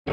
My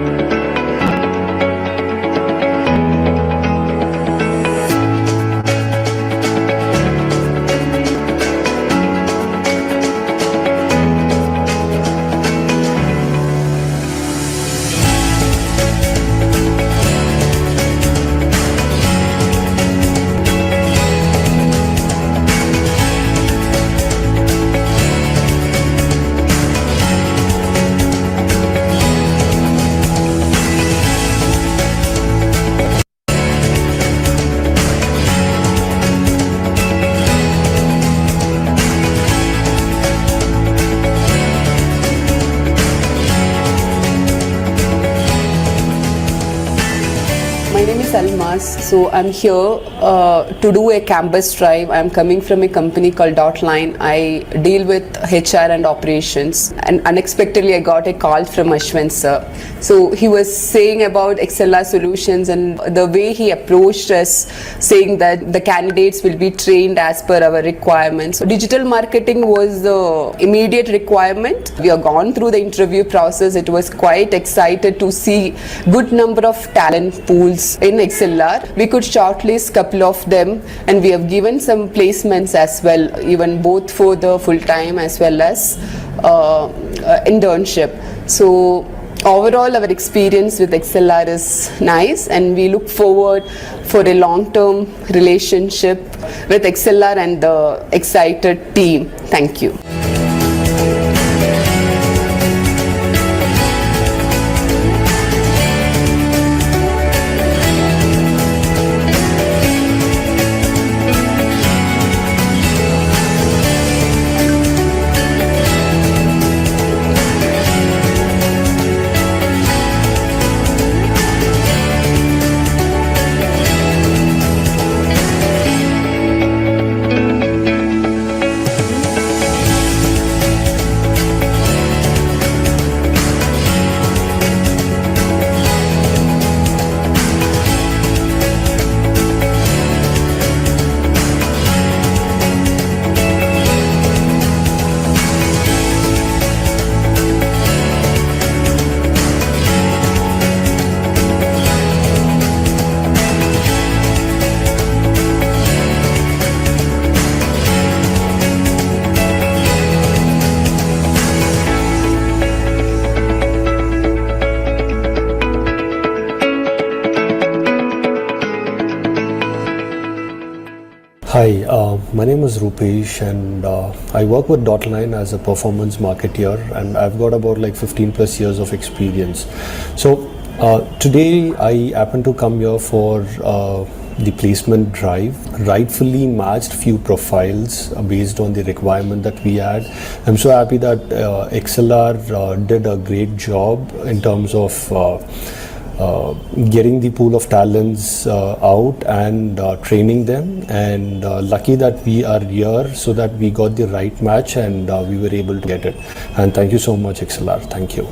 name is Almas. So I'm here to do a campus drive. I'm coming from a company called Dotline. I deal with HR and operations, and unexpectedly I got a call from Ashwin sir. So he was saying about XLR solutions and the way he approached us, saying that the candidates will be trained as per our requirements. So digital marketing was the immediate requirement. We have gone through the interview process. It was quite excited to see good number of talent pools in XLR. We could shortlist couple of them, and we have given some placements as well, even both for the full-time as well as internship. So overall our experience with XLR is nice, and we look forward for a long-term relationship with XLR and the excited team. Thank you. Hi, my name is Rupesh, and I work with Dotline as a performance marketeer, and I've got about like 15 plus years of experience. So today I happen to come here for the placement drive. Rightfully matched few profiles based on the requirement that we had. I'm so happy that XLR did a great job in terms of getting the pool of talents out and training them, and lucky that we are here so that we got the right match and we were able to get it. And thank you so much, XLR. Thank you.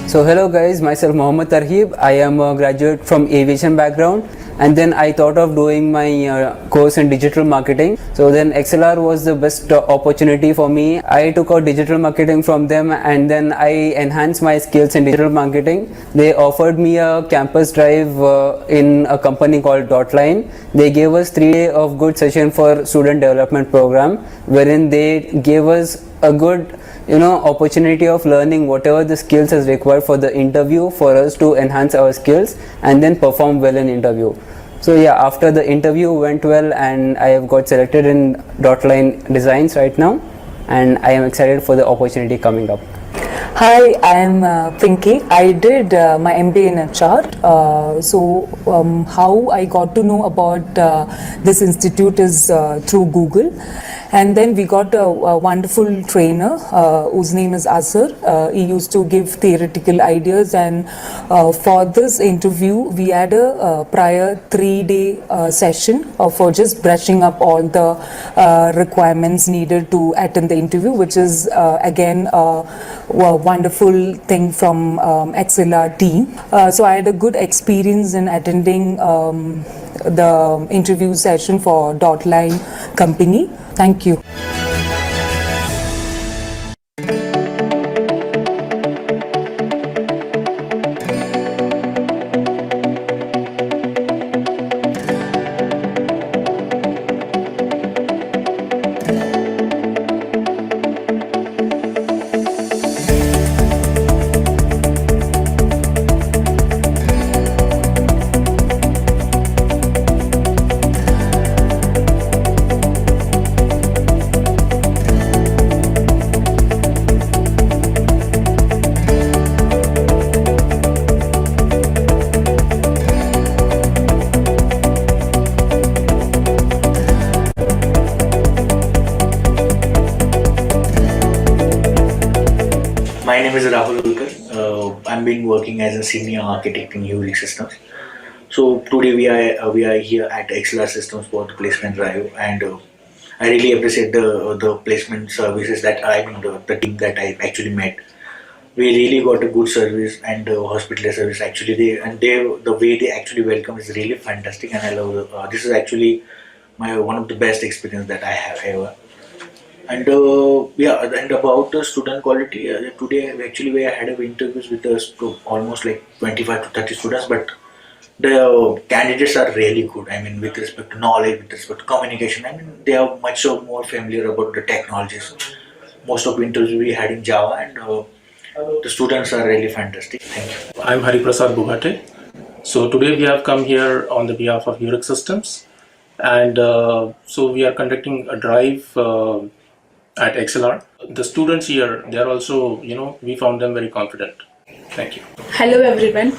So hello guys, myself Mohammad Tarheeb. I am a graduate from aviation background, and then I thought of doing my course in digital marketing. So then XLR was the best opportunity for me. I took out digital marketing from them, and then I enhanced my skills in digital marketing. They offered me a campus drive in a company called Dotline. They gave us 3 days of good session for student development program, wherein they gave us a good opportunity of learning whatever the skills is required for the interview, for us to enhance our skills and then perform well in interview. So yeah, after the interview went well, and I have got selected in Dotline Designs right now, and I am excited for the opportunity coming up. Hi, I'm Pinky. I did my MBA in HR. How I got to know about this institute is through Google. And then we got a wonderful trainer whose name is Asar. He used to give theoretical ideas, and for this interview, we had a prior 3-day session for just brushing up all the requirements needed to attend the interview, which is again a wonderful thing from XLR team. So I had a good experience in attending the interview session for Dotline company. Thank you. My name is Rahul Ulkar. I'm been working as a senior architect in UX systems. So today we are here at XLR Systems for the placement drive, and I really appreciate the placement services that the team that I actually met. We really got a good service and hospital service. Actually, they the way they actually welcome is really fantastic, and I love this is actually my one of the best experience that I have ever. And and about the student quality, today actually we had interviews with us to almost like 25 to 30 students, but the candidates are really good. I mean, with respect to knowledge, with respect to communication, I mean, they are much more familiar about the technologies. Most of the interviews we had in Java, and the students are really fantastic. Thank you. I'm Hariprasad Bugate. So today we have come here on the behalf of UX Systems, and so we are conducting a drive at XLR. The students here, they are also, we found them very confident. Thank you. Hello everyone,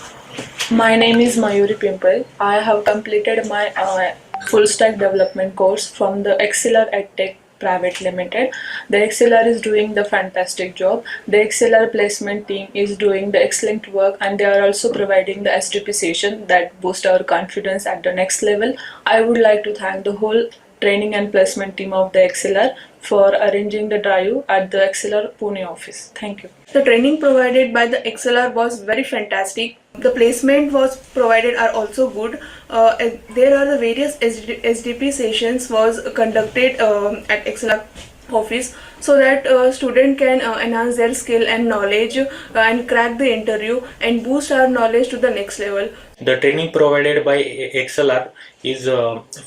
my name is Mayuri Pimple. I have completed my full stack development course from the XLR EdTech Private Limited. The XLR is doing the fantastic job. The XLR placement team is doing the excellent work, and they are also providing the SDP session that boost our confidence at the next level. I would like to thank the whole training and placement team of the XLR for arranging the drive at the XLR Pune office. Thank you. The training provided by the XLR was very fantastic. The placement was provided are also good. There are the various SDP sessions was conducted at XLR office, so that student can enhance their skill and knowledge and crack the interview and boost our knowledge to the next level. The training provided by XLR is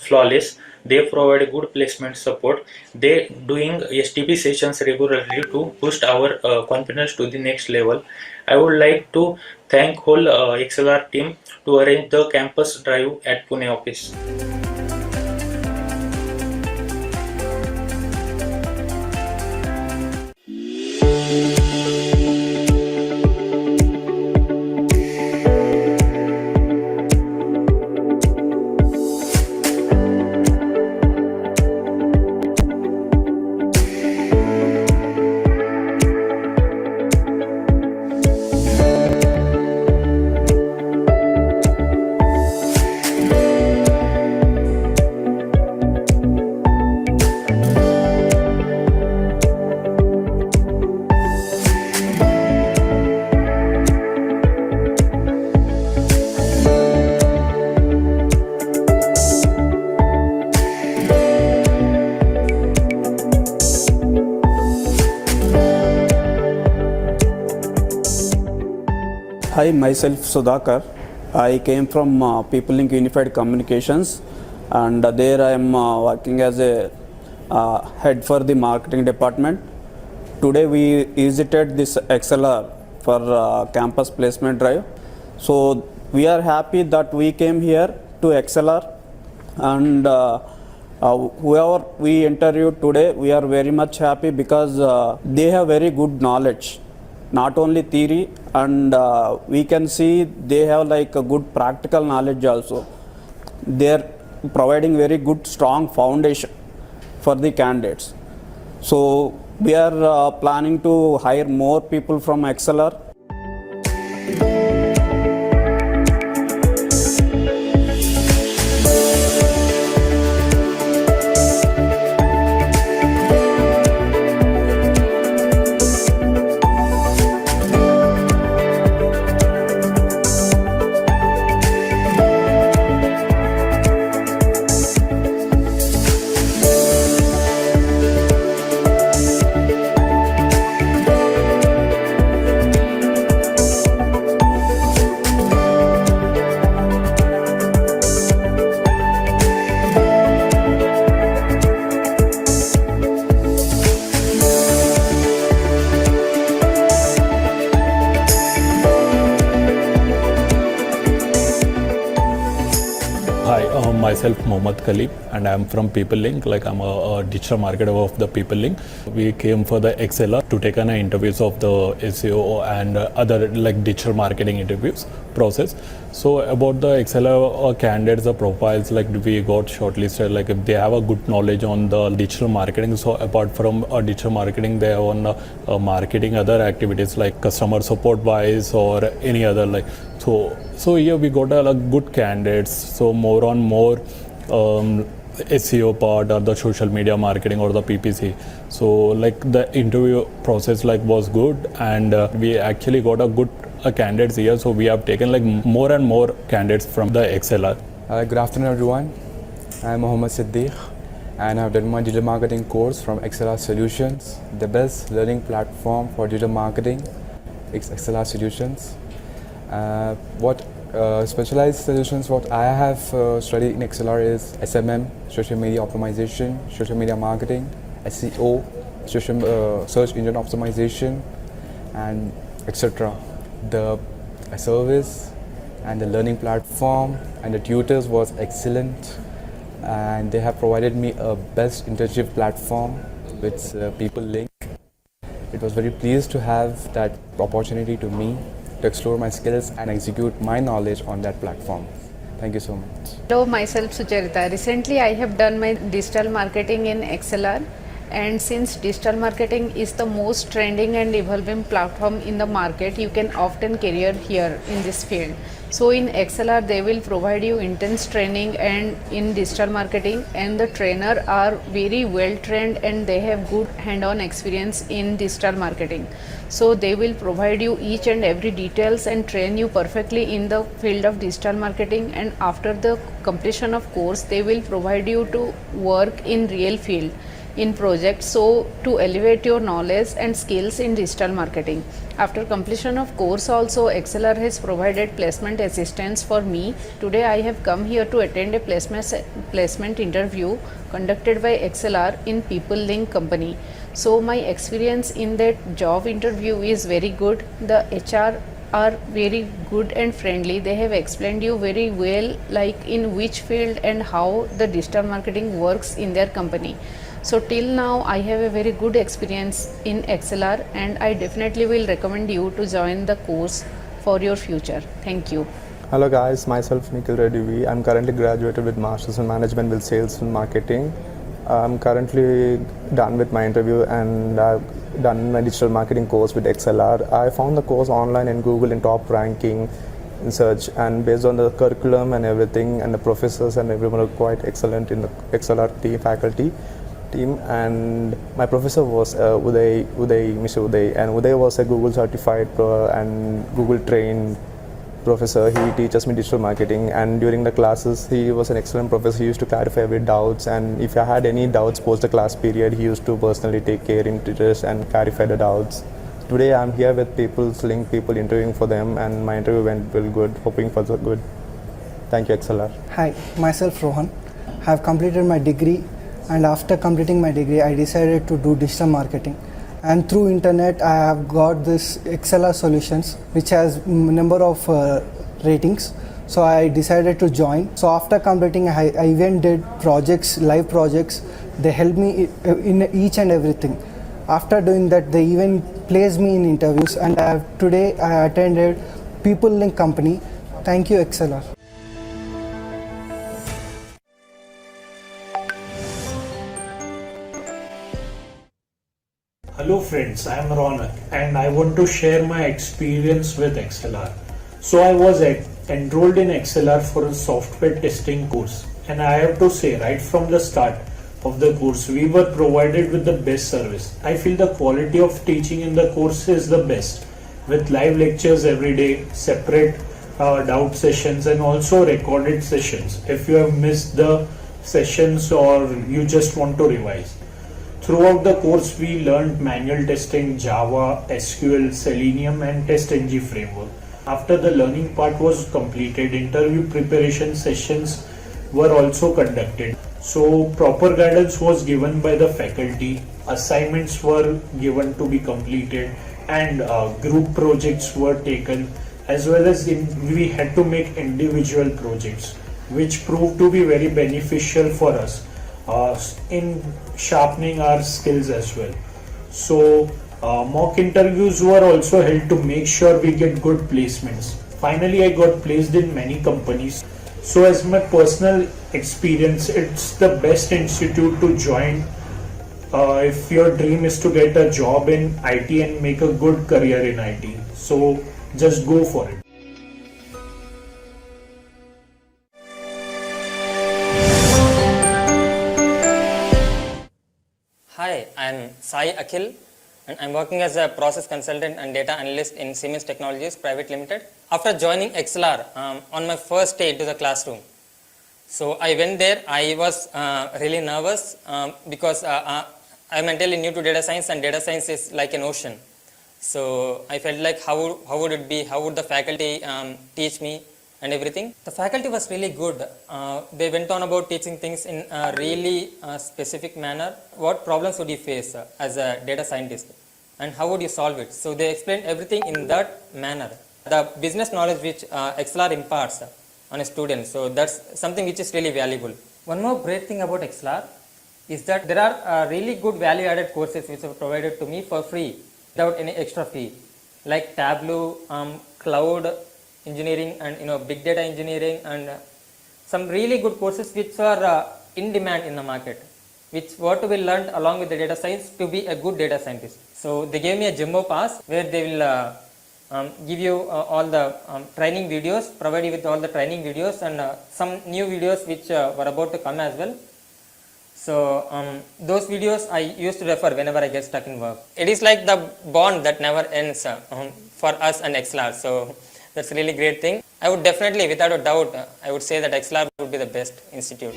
flawless. They provide good placement support. They doing STP sessions regularly to boost our confidence to the next level. I would like to thank whole XLR team to arrange the campus drive at Pune office. Hi, myself Sudhakar. I came from People Link Unified Communications, and there I am working as a head for the marketing department. Today we visited this XLR for campus placement drive. So we are happy that we came here to XLR, and whoever we interviewed today, we are very much happy because they have very good knowledge not only theory, and we can see they have like a good practical knowledge also. They're providing very good strong foundation for the candidates. So we are planning to hire more people from XLR. Hi, myself Mohammad Khalib, and I'm from PeopleLink. Like I'm a digital marketer of the PeopleLink. We came for the XLR to take an interviews of the SEO and other like digital marketing interviews process. So about the XLR candidates, the profiles, like we got shortlisted. Like if they have a good knowledge on the digital marketing. So apart from digital marketing, they have on marketing other activities like customer support wise or any other like so here we got a good candidates. So more on more SEO part or the social media marketing or the PPC. So like the interview process like was good, and we actually got a good candidates here. So we have taken like more and more candidates from the XLR. Good afternoon, everyone. I'm Mohammad Siddiq, and I've done my digital marketing course from XLR Solutions, the best learning platform for digital marketing. It's XLR Solutions. What specialized solutions what I have studied in XLR is SMM, social media optimization, social media marketing, SEO, search engine optimization, and etc. The service and the learning platform and the tutors was excellent, and they have provided me a best internship platform with PeopleLink. It was very pleased to have that opportunity to me to explore my skills and execute my knowledge on that platform. Thank you so much. Hello, myself Sucharita. Recently I have done my digital marketing in XLR, and since digital marketing is the most trending and evolving platform in the market, you can often career here in this field. So in XLR they will provide you intense training and in digital marketing, and the trainer are very well trained and they have good hand-on experience in digital marketing. So they will provide you each and every details and train you perfectly in the field of digital marketing, and after the completion of course they will provide you to work in real field in projects, so to elevate your knowledge and skills in digital marketing. After completion of course also XLR has provided placement assistance for me. Today I have come here to attend a placement interview conducted by XLR in PeopleLink company. So my experience in that job interview is very good. The HR are very good and friendly. They have explained you very well like in which field and how the digital marketing works in their company. So till now I have a very good experience in XLR, and I definitely will recommend you to join the course for your future. Thank you. Hello guys, myself Nikhil Reddy V. I'm currently graduated with Masters in Management with Sales and Marketing. I'm currently done with my interview and I've done my digital marketing course with XLR. I found the course online in Google in top ranking in search, and based on the curriculum and everything, and the professors and everyone are quite excellent in the XLR faculty team. And my professor was Mr. Uday, and Uday was a Google certified and Google trained professor. He teaches me digital marketing, and during the classes he was an excellent professor. He used to clarify every doubts, and if I had any doubts post the class period, he used to personally take care in teachers and clarify the doubts. Today I'm here with PeopleLink people interviewing for them, and my interview went well good, hoping for the good. Thank you, XLR. Hi, myself Rohan. I have completed my degree, and after completing my degree I decided to do digital marketing, and through internet I have got this XLR Solutions which has number of ratings, so I decided to join. So after completing I even did projects, live projects. They helped me in each and everything. After doing that they even placed me in interviews, and today I attended People Link company. Thank you, XLR. Hello friends, I am Ronak and I want to share my experience with XLR. So I was enrolled in XLR for a software testing course, and I have to say right from the start of the course we were provided with the best service. I feel the quality of teaching in the course is the best, with live lectures every day, separate doubt sessions and also recorded sessions if you have missed the sessions or you just want to revise. Throughout the course, we learned manual testing, Java, SQL, Selenium, and TestNG framework. After the learning part was completed, interview preparation sessions were also conducted. So, proper guidance was given by the faculty, assignments were given to be completed, and group projects were taken, as well as we had to make individual projects, which proved to be very beneficial for us in sharpening our skills as well. So mock interviews were also held to make sure we get good placements. Finally, I got placed in many companies. So as my personal experience, it's the best institute to join if your dream is to get a job in IT and make a good career in IT. So just go for it. Hi, I'm Sai Akhil and I'm working as a process consultant and data analyst in Siemens Technologies Private Limited. After joining XLR on my first day to the classroom, so I went there. I was really nervous because I'm entirely new to data science, and data science is like an ocean. So I felt like how would it be, how would the faculty teach me and everything. The faculty was really good. They went on about teaching things in a really specific manner. What problems would you face as a data scientist and how would you solve it? So they explained everything in that manner. The business knowledge which XLR imparts on a student, so that's something which is really valuable. One more great thing about XLR is that there are really good value added courses which are provided to me for free without any extra fee, like Tableau, cloud engineering, and big data engineering, and some really good courses which are in demand in the market, which were to be learned along with the data science to be a good data scientist. So they gave me a Jumbo pass where they will give you all the training videos, provide you with all the training videos and some new videos which were about to come as well. So those videos I used to refer whenever I get stuck in work. It is like the bond that never ends for us and XLR. So that's a really great thing. I would definitely, without a doubt, I would say that XLR would be the best institute.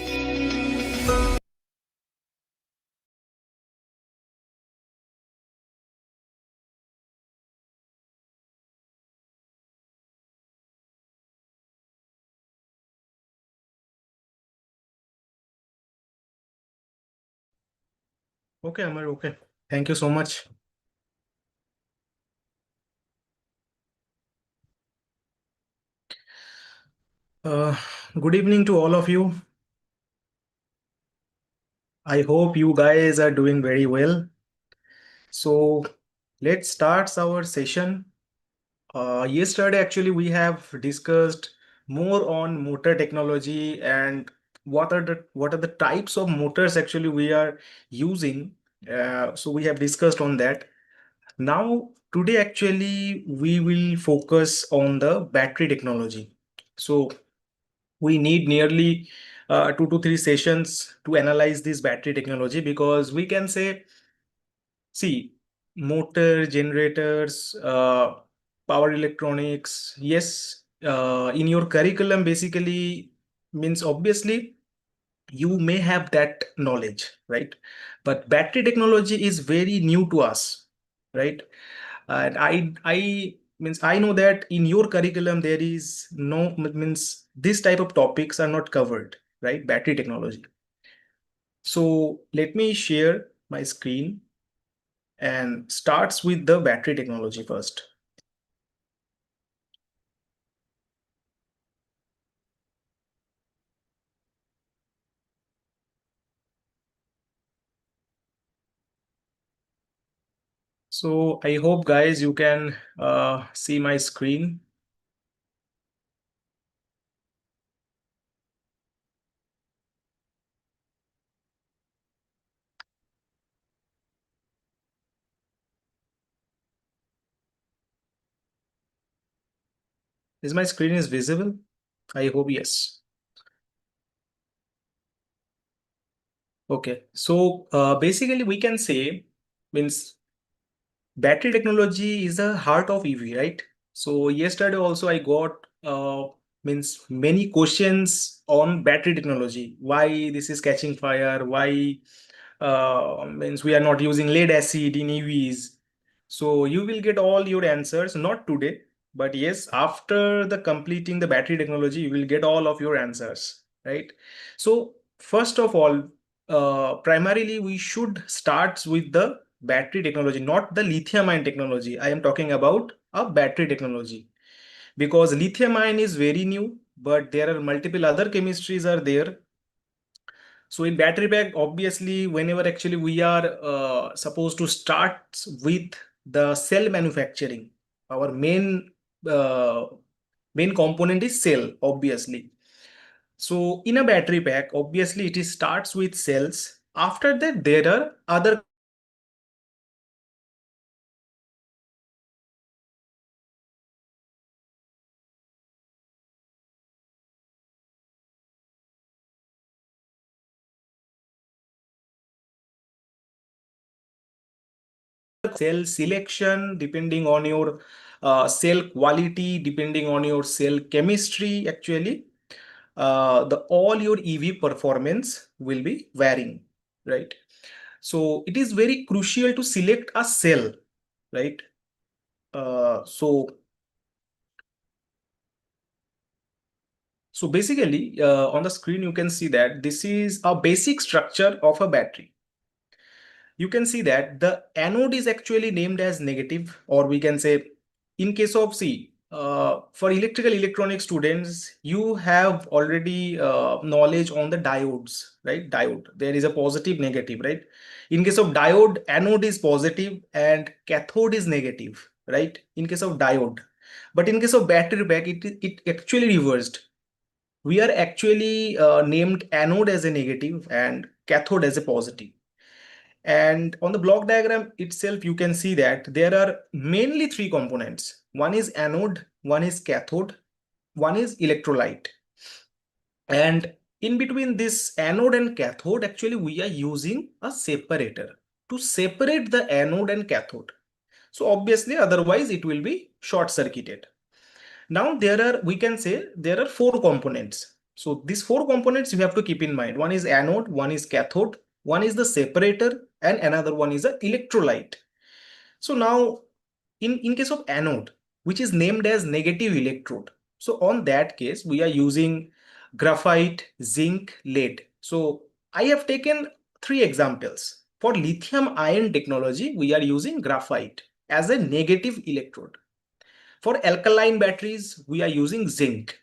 Okay, Amar, okay. Thank you so much. Uh, Good evening to all of you. I hope you guys are doing very well. So let's start our session. Yesterday, actually, we have discussed more on motor technology and what are the types of motors actually we are using. So we have discussed on that. Now, today actually we will focus on the battery technology. So we need nearly 2 to 3 sessions to analyze this battery technology, because we can say, see, motor, generators, power electronics, yes, in your curriculum basically means obviously you may have that knowledge, right? But battery technology is very new to us, right? And I means I know that in your curriculum there is no means this type of topics are not covered, right? Battery technology. So let me share my screen and starts with the battery technology first. So I hope guys you can see my screen. Is my screen is visible? I hope yes. Okay, so basically we can say means battery technology is the heart of EV, right? So yesterday also I got means many questions on battery technology. Why this is catching fire? Why means we are not using lead acid in EVs? So you will get all your answers, not today, but yes, after the completing the battery technology, you will get all of your answers, right? So first of all, primarily we should start with the battery technology, not the lithium ion technology. I am talking about a battery technology because lithium ion is very new, but there are multiple other chemistries are there. So in battery pack, obviously, whenever actually we are supposed to start with the cell manufacturing, our uh, main component is cell, obviously. So in a battery pack, obviously it is starts with cells. After that, there are other cell selection depending on your cell quality, depending on your cell chemistry. Actually, the all your EV performance will be varying, right? So it is very crucial to select a cell, right? So basically, on the screen, you can see that this is a basic structure of a battery. You can see that the anode is actually named as negative, or we can say, in case of C, for electrical electronic students, you have already knowledge on the diodes, right? Diode, there is a positive, negative, right? In case of diode, anode is positive and cathode is negative, right? In case of diode. But in case of battery pack, it actually reversed. We are actually named anode as a negative and cathode as a positive. And on the block diagram itself, you can see that there are mainly three components. One is anode, one is cathode, one is electrolyte. And in between this anode and cathode, actually we are using a separator to separate the anode and cathode. So obviously, otherwise it will be short circuited. Now we can say there are four components. So these four components you have to keep in mind. One is anode, one is cathode, one is the separator, and another one is a electrolyte. So now in case of anode, which is named as negative electrode. So on that case, we are using graphite, zinc, lead. So I have taken three examples. For lithium ion technology, we are using graphite as a negative electrode. For alkaline batteries, we are using zinc.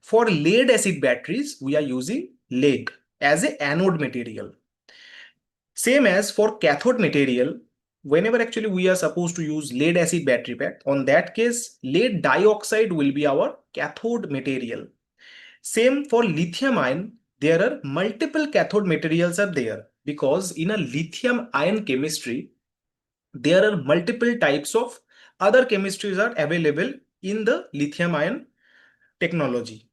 For lead acid batteries, we are using lead as a anode material. Same as for cathode material, whenever actually we are supposed to use lead acid battery pack, on that case, lead dioxide will be our cathode material. Same for lithium ion, there are multiple cathode materials are there because in a lithium ion chemistry, there are multiple types of other chemistries are available in the lithium ion technology.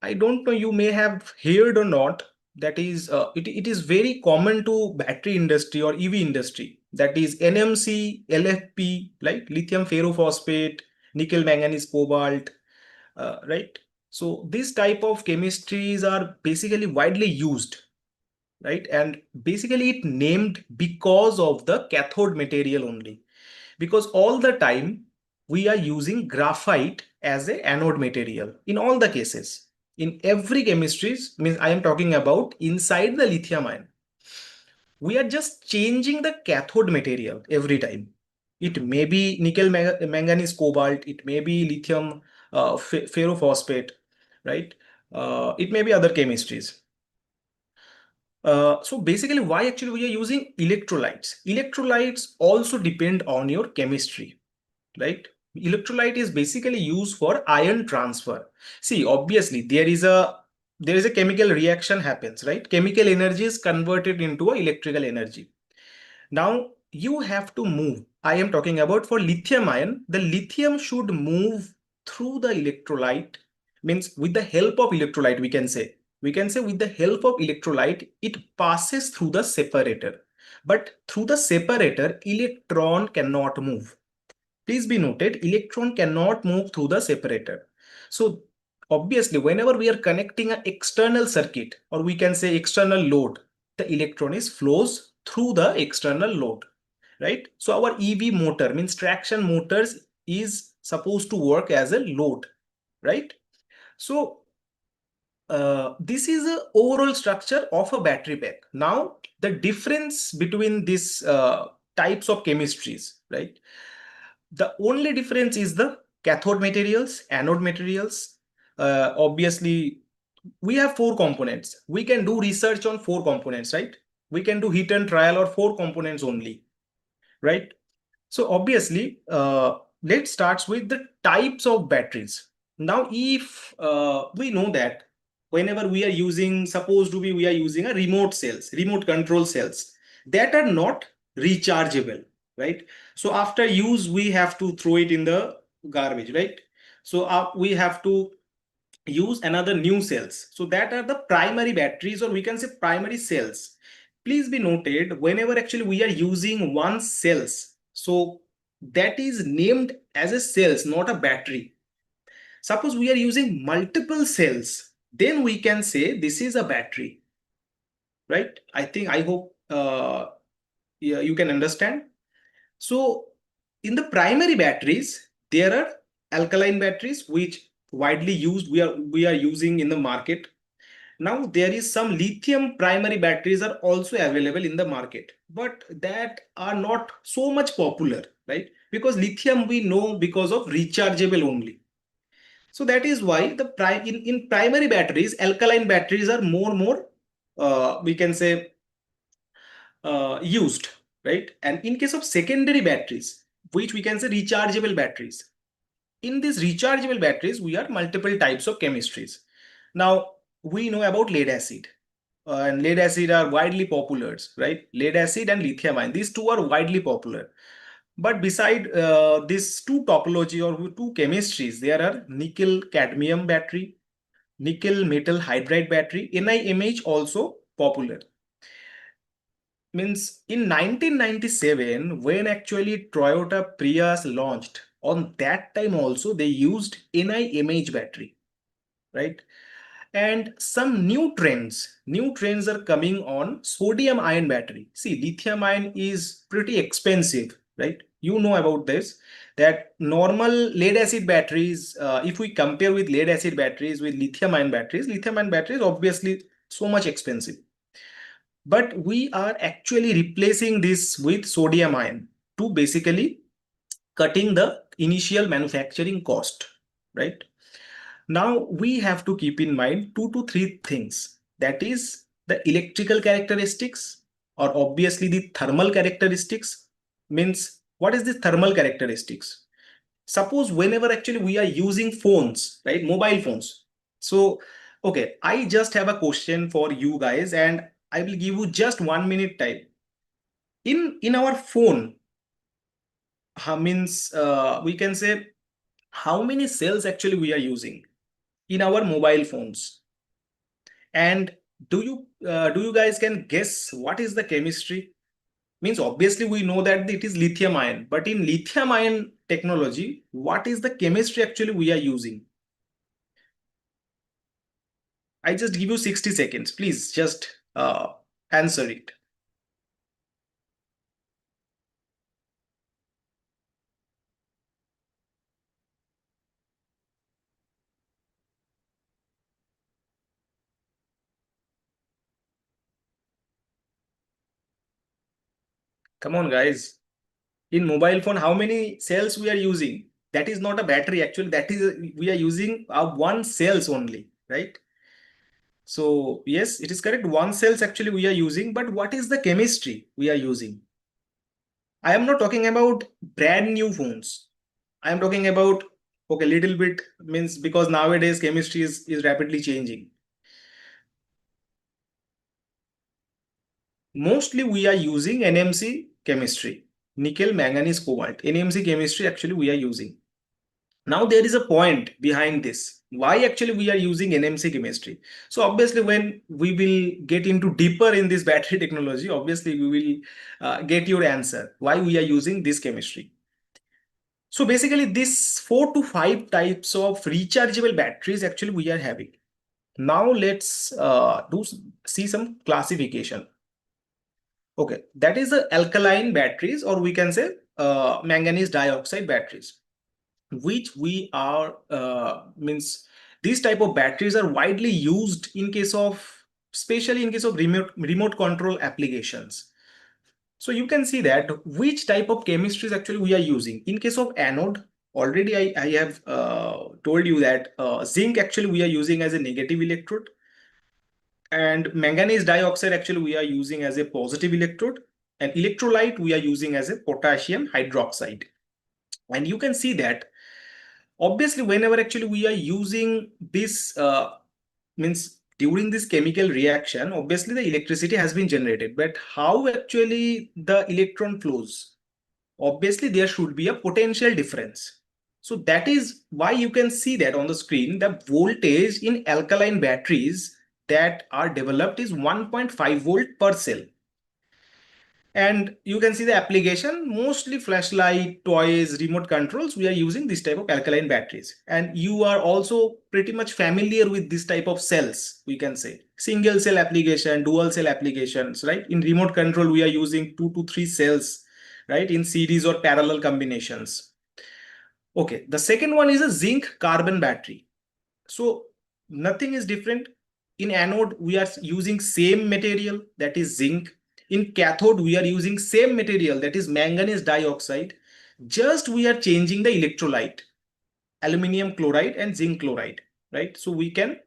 I don't know you may have heard or not, that is it is very common to battery industry or EV industry, that is NMC, LFP, like lithium ferrophosphate, nickel manganese cobalt, right? So these type of chemistries are basically widely used, right? And basically it named because of the cathode material only, because all the time we are using graphite as a anode material in all the cases. In every chemistries, means I am talking about inside the lithium ion, we are just changing the cathode material every time. It may be nickel manganese cobalt, it may be lithium ferrophosphate, right? It may be other chemistries. So basically, why actually we are using electrolytes? Electrolytes also depend on your chemistry, right? Electrolyte is basically used for ion transfer. See, obviously there is a chemical reaction happens, right? Chemical energy is converted into a electrical energy. Now you have to move. I am talking about for lithium ion. The lithium should move through the electrolyte, means with the help of electrolyte, we can say with the help of electrolyte, it passes through the separator. But through the separator, electron cannot move. Please be noted, electron cannot move through the separator. So obviously, whenever we are connecting an external circuit, or we can say external load, the electron is flows through the external load, right? So our EV motor, means traction motors, is supposed to work as a load, right? So this is a overall structure of a battery pack. Now the difference between these types of chemistries, right? The only difference is the cathode materials, anode materials. Obviously, we have four components. We can do research on four components, right? We can do hit and trial or four components only, right? So obviously, let's start with the types of batteries. Now, if we know that whenever we are using, suppose to be we are using a remote cells, remote control cells that are not rechargeable, right? So after use, we have to throw it in the garbage, right? So we have to use another new cells. So that are the primary batteries, or we can say primary cells. Please be noted, whenever actually we are using one cells, so that is named as a cells, not a battery. Suppose we are using multiple cells, then we can say this is a battery, right? I hope yeah, you can understand. So in the primary batteries, there are alkaline batteries which widely used, we are using in the market. Now there is some lithium primary batteries are also available in the market, but that are not so much popular, right? Because lithium we know because of rechargeable only. So that is why in primary batteries, alkaline batteries are more we can say used, right? And in case of secondary batteries, which we can say rechargeable batteries, in these rechargeable batteries, we are multiple types of chemistries. Now we know about lead acid. And lead acid are widely popular, right? Lead acid and lithium ion, these two are widely popular. But beside these two topology or two chemistries, there are nickel cadmium battery, nickel metal hydride battery, NiMH also popular. Means in 1997, when actually Toyota Prius launched, on that time also they used NiMH battery, right? And some new trends are coming on sodium ion battery. See, lithium ion is pretty expensive, right? You know about this, that normal lead acid batteries, if we compare with lead acid batteries with lithium ion batteries obviously so much expensive. But we are actually replacing this with sodium ion to basically cutting the initial manufacturing cost, right? Now we have to keep in mind two to three things. That is the electrical characteristics, or obviously the thermal characteristics. Means what is the thermal characteristics? Suppose whenever actually we are using phones, right? Mobile phones. So, okay, I just have a question for you guys, and I will give you just 1 minute time. In our phone, means we can say how many cells actually we are using in our mobile phones. And do you guys can guess what is the chemistry? Means obviously we know that it is lithium ion, but in lithium ion technology, what is the chemistry actually we are using? I just give you 60 seconds. Please just answer it. Come on, guys. In mobile phone, how many cells we are using? That is not a battery actually. That is we are using one cells only, right? So yes, it is correct. One cells actually we are using, but what is the chemistry we are using? I am not talking about brand new phones. I am talking about, okay, little bit means because nowadays chemistry is rapidly changing. Mostly we are using NMC chemistry, nickel, manganese, cobalt. NMC chemistry actually we are using. Now there is a point behind this. Why actually we are using NMC chemistry? So obviously when we will get into deeper in this battery technology, obviously we will get your answer why we are using this chemistry. So basically this 4 to 5 types of rechargeable batteries actually we are having. Now let's see some classification. Okay, that is the alkaline batteries, or we can say manganese dioxide batteries, which we are means these type of batteries are widely used in case of, especially in case of remote control applications. So you can see that which type of chemistries actually we are using. In case of anode, already I have told you that zinc actually we are using as a negative electrode, and manganese dioxide actually we are using as a positive electrode, and electrolyte we are using as a potassium hydroxide. And you can see that obviously whenever actually we are using this means during this chemical reaction, obviously the electricity has been generated, but how actually the electron flows, obviously there should be a potential difference. So that is why you can see that on the screen the voltage in alkaline batteries that are developed is 1.5 volt per cell. And you can see the application, mostly flashlight, toys, remote controls, we are using this type of alkaline batteries. And you are also pretty much familiar with this type of cells, we can say. Single cell application, dual cell applications, right? In remote control, we are using 2 to 3 cells, right? In series or parallel combinations. Okay, the second one is a zinc carbon battery. So nothing is different. In anode, we are using same material, that is zinc. In cathode, we are using same material, that is manganese dioxide. Just we are changing the electrolyte, aluminum chloride and zinc chloride, right? So we can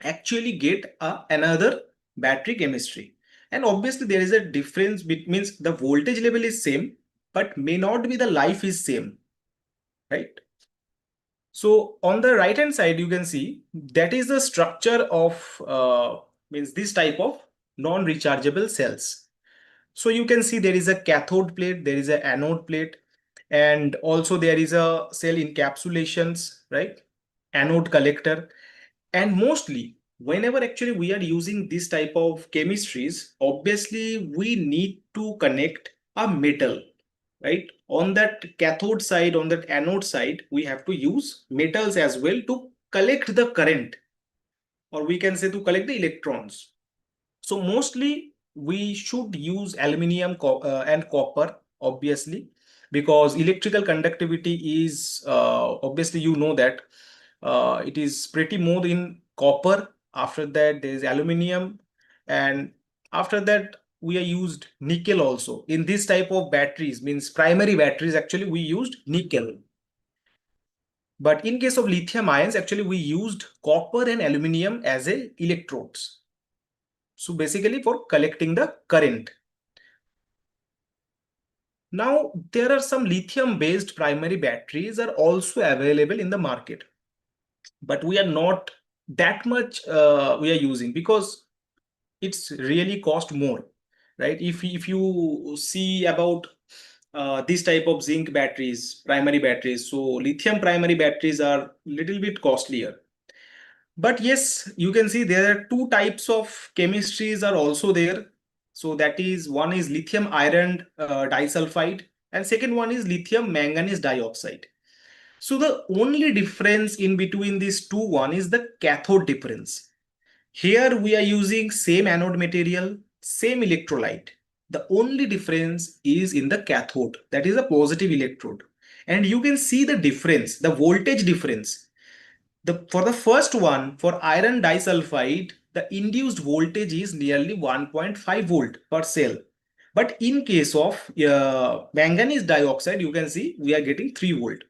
actually get another battery chemistry. And obviously there is a difference, means the voltage level is same, but may not be the life is same, right? So on the right hand side, you can see that is the structure of means this type of non-rechargeable cells. So you can see there is a cathode plate, there is an anode plate, and also there is a cell encapsulations, right? Anode collector. And mostly whenever actually we are using this type of chemistries, obviously we need to connect a metal, right? On that cathode side, on that anode side, we have to use metals as well to collect the current, or we can say to collect the electrons. So mostly we should use aluminium and copper, obviously, because electrical conductivity is obviously you know that it is pretty more in copper. After that there is aluminium, and after that we are used nickel also. In this type of batteries, means primary batteries, actually we used nickel. But in case of lithium ions, actually we used copper and aluminium as a electrodes. So basically for collecting the current. Now there are some lithium based primary batteries are also available in the market, but we are not that much we are using because it's really cost more, right? If you see about this type of zinc batteries, primary batteries, so lithium primary batteries are little bit costlier. But yes, you can see there are 2 types of chemistries are also there. So that is, one is lithium iron disulfide, and second one is lithium manganese dioxide. So the only difference in between these two one is the cathode difference. Here we are using same anode material, same electrolyte. The only difference is in the cathode, that is a positive electrode. And you can see the difference, the voltage difference. For the first one, for iron disulfide, the induced voltage is nearly 1.5 volt per cell. But in case of manganese dioxide, you can see we are getting 3 volt.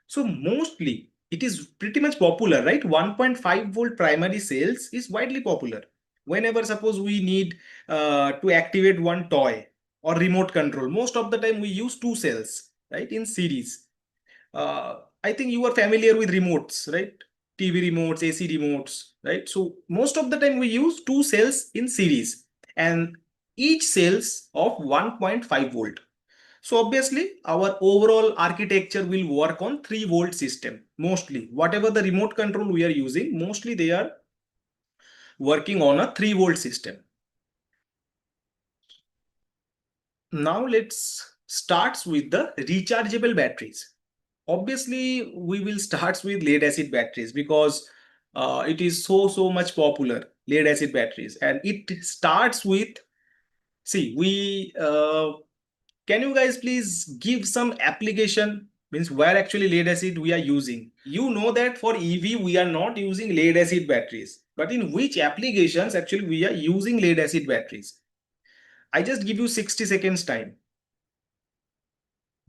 So mostly it is pretty much popular, right? 1.5 volt primary cells is widely popular. Whenever suppose we need to activate one toy or remote control, most of the time we use two cells, right, in series. I think you are familiar with remotes, right? TV remotes, AC remotes, right? So most of the time we use two cells in series and each cells of 1.5 volt. So obviously our overall architecture will work on 3 volt system. Mostly whatever the remote control we are using, mostly they are working on a 3 volt system. Now let's start with the rechargeable batteries. Obviously we will start with lead acid batteries because it is so much popular, lead acid batteries, and it starts with, see, we can you guys please give some application, means where actually lead acid we are using? You know that for EV we are not using lead acid batteries, but in which applications actually we are using lead acid batteries? I just give you 60 seconds time.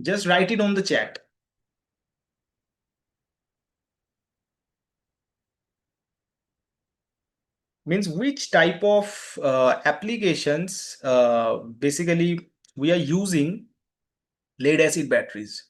Just write it on the chat. Means which type of applications basically we are using lead acid batteries?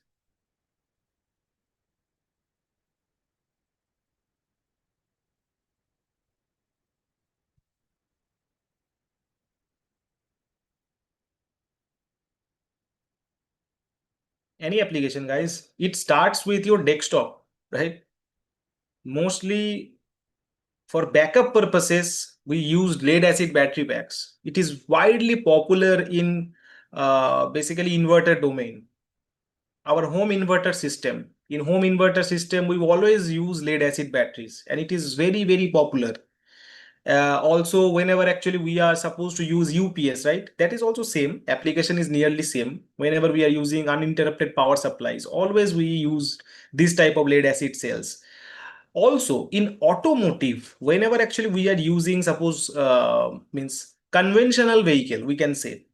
Any application, guys? It starts with your desktop, right? Mostly for backup purposes, we use lead acid battery packs. It is widely popular in basically inverter domain. Our home inverter system. In home inverter system, we always use lead acid batteries, and it is very popular. Also, whenever actually we are supposed to use UPS, right? That is also same. Application is nearly same. Whenever we are using uninterrupted power supplies, always we use this type of lead acid cells. Also in automotive, whenever actually we are using, suppose means conventional vehicle, we can say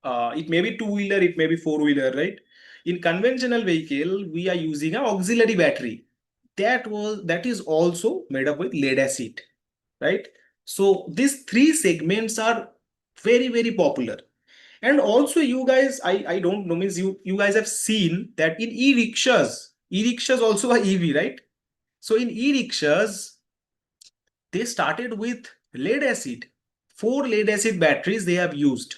it may be two-wheeler, it may be four-wheeler, right? In conventional vehicle we are using an auxiliary battery that is also made up with lead acid, right? So these three segments are very popular. And also you guys, I don't know, means you guys have seen that in e-rickshaws also are EV, right? So in e-rickshaws, they started with lead acid. 4 lead acid batteries they have used,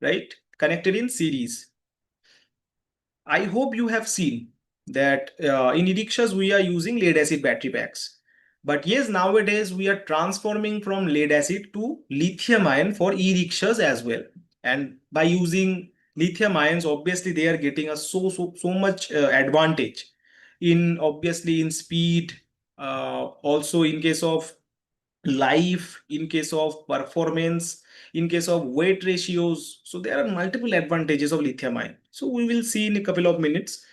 right? Connected in series. I hope you have seen that in e-rickshaws we are using lead acid battery packs. But yes, nowadays we are transforming from lead acid to lithium ion for e-rickshaws as well. And by using lithium ions, obviously they are getting a so much advantage in, obviously, in speed, also in case of life, in case of performance, in case of weight ratios. So there are multiple advantages of lithium ion. So we will see in a couple of minutes.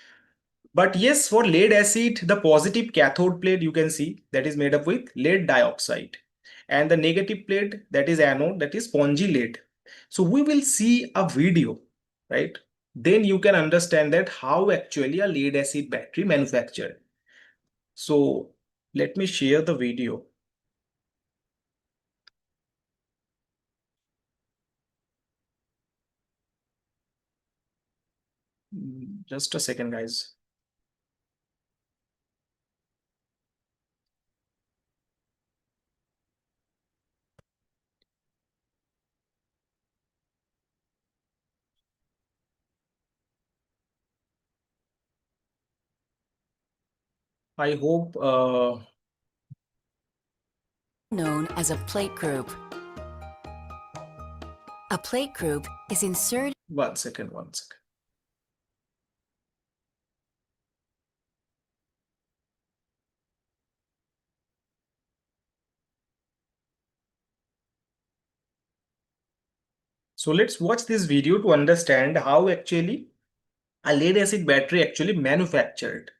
But yes, for lead acid, the positive cathode plate you can see that is made up with lead dioxide, and the negative plate, that is anode, that is spongy lead. So we will see a video, right? Then you can understand that how actually a lead acid battery manufactured. So let me share the video. Just a second, guys. I hope known as a plate group. A plate group is inserted. One second. So let's watch this video to understand how actually a lead acid battery actually manufactured.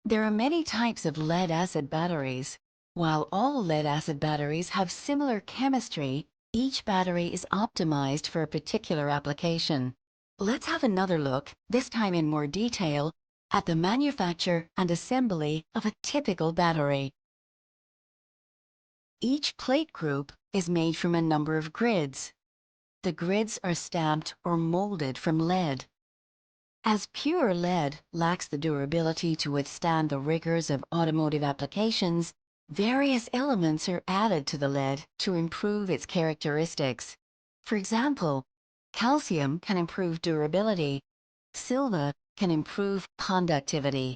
There are many types of lead acid batteries. While all lead acid batteries have similar chemistry, each battery is optimized for a particular application. Let's have another look, this time in more detail, at the manufacture and assembly of a typical battery. Each plate group is made from a number of grids. The grids are stamped or molded from lead. As pure lead lacks the durability to withstand the rigors of automotive applications, various elements are added to the lead to improve its characteristics. For example, calcium can improve durability, silver can improve conductivity.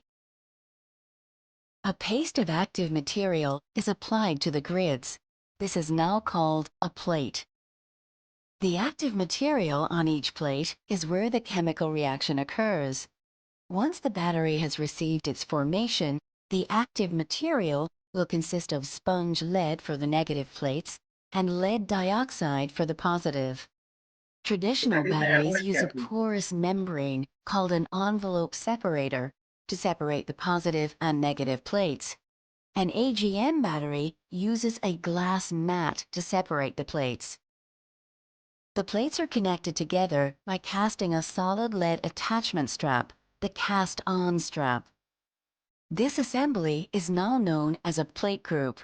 A paste of active material is applied to the grids. This is now called a plate. The active material on each plate is where the chemical reaction occurs. Once the battery has received its formation, the active material will consist of sponge lead for the negative plates and lead dioxide for the positive. Traditional batteries use a porous membrane called an envelope separator to separate the positive and negative plates. An AGM battery uses a glass mat to separate the plates. The plates are connected together by casting a solid lead attachment strap, the cast-on strap. This assembly is now known as a plate group.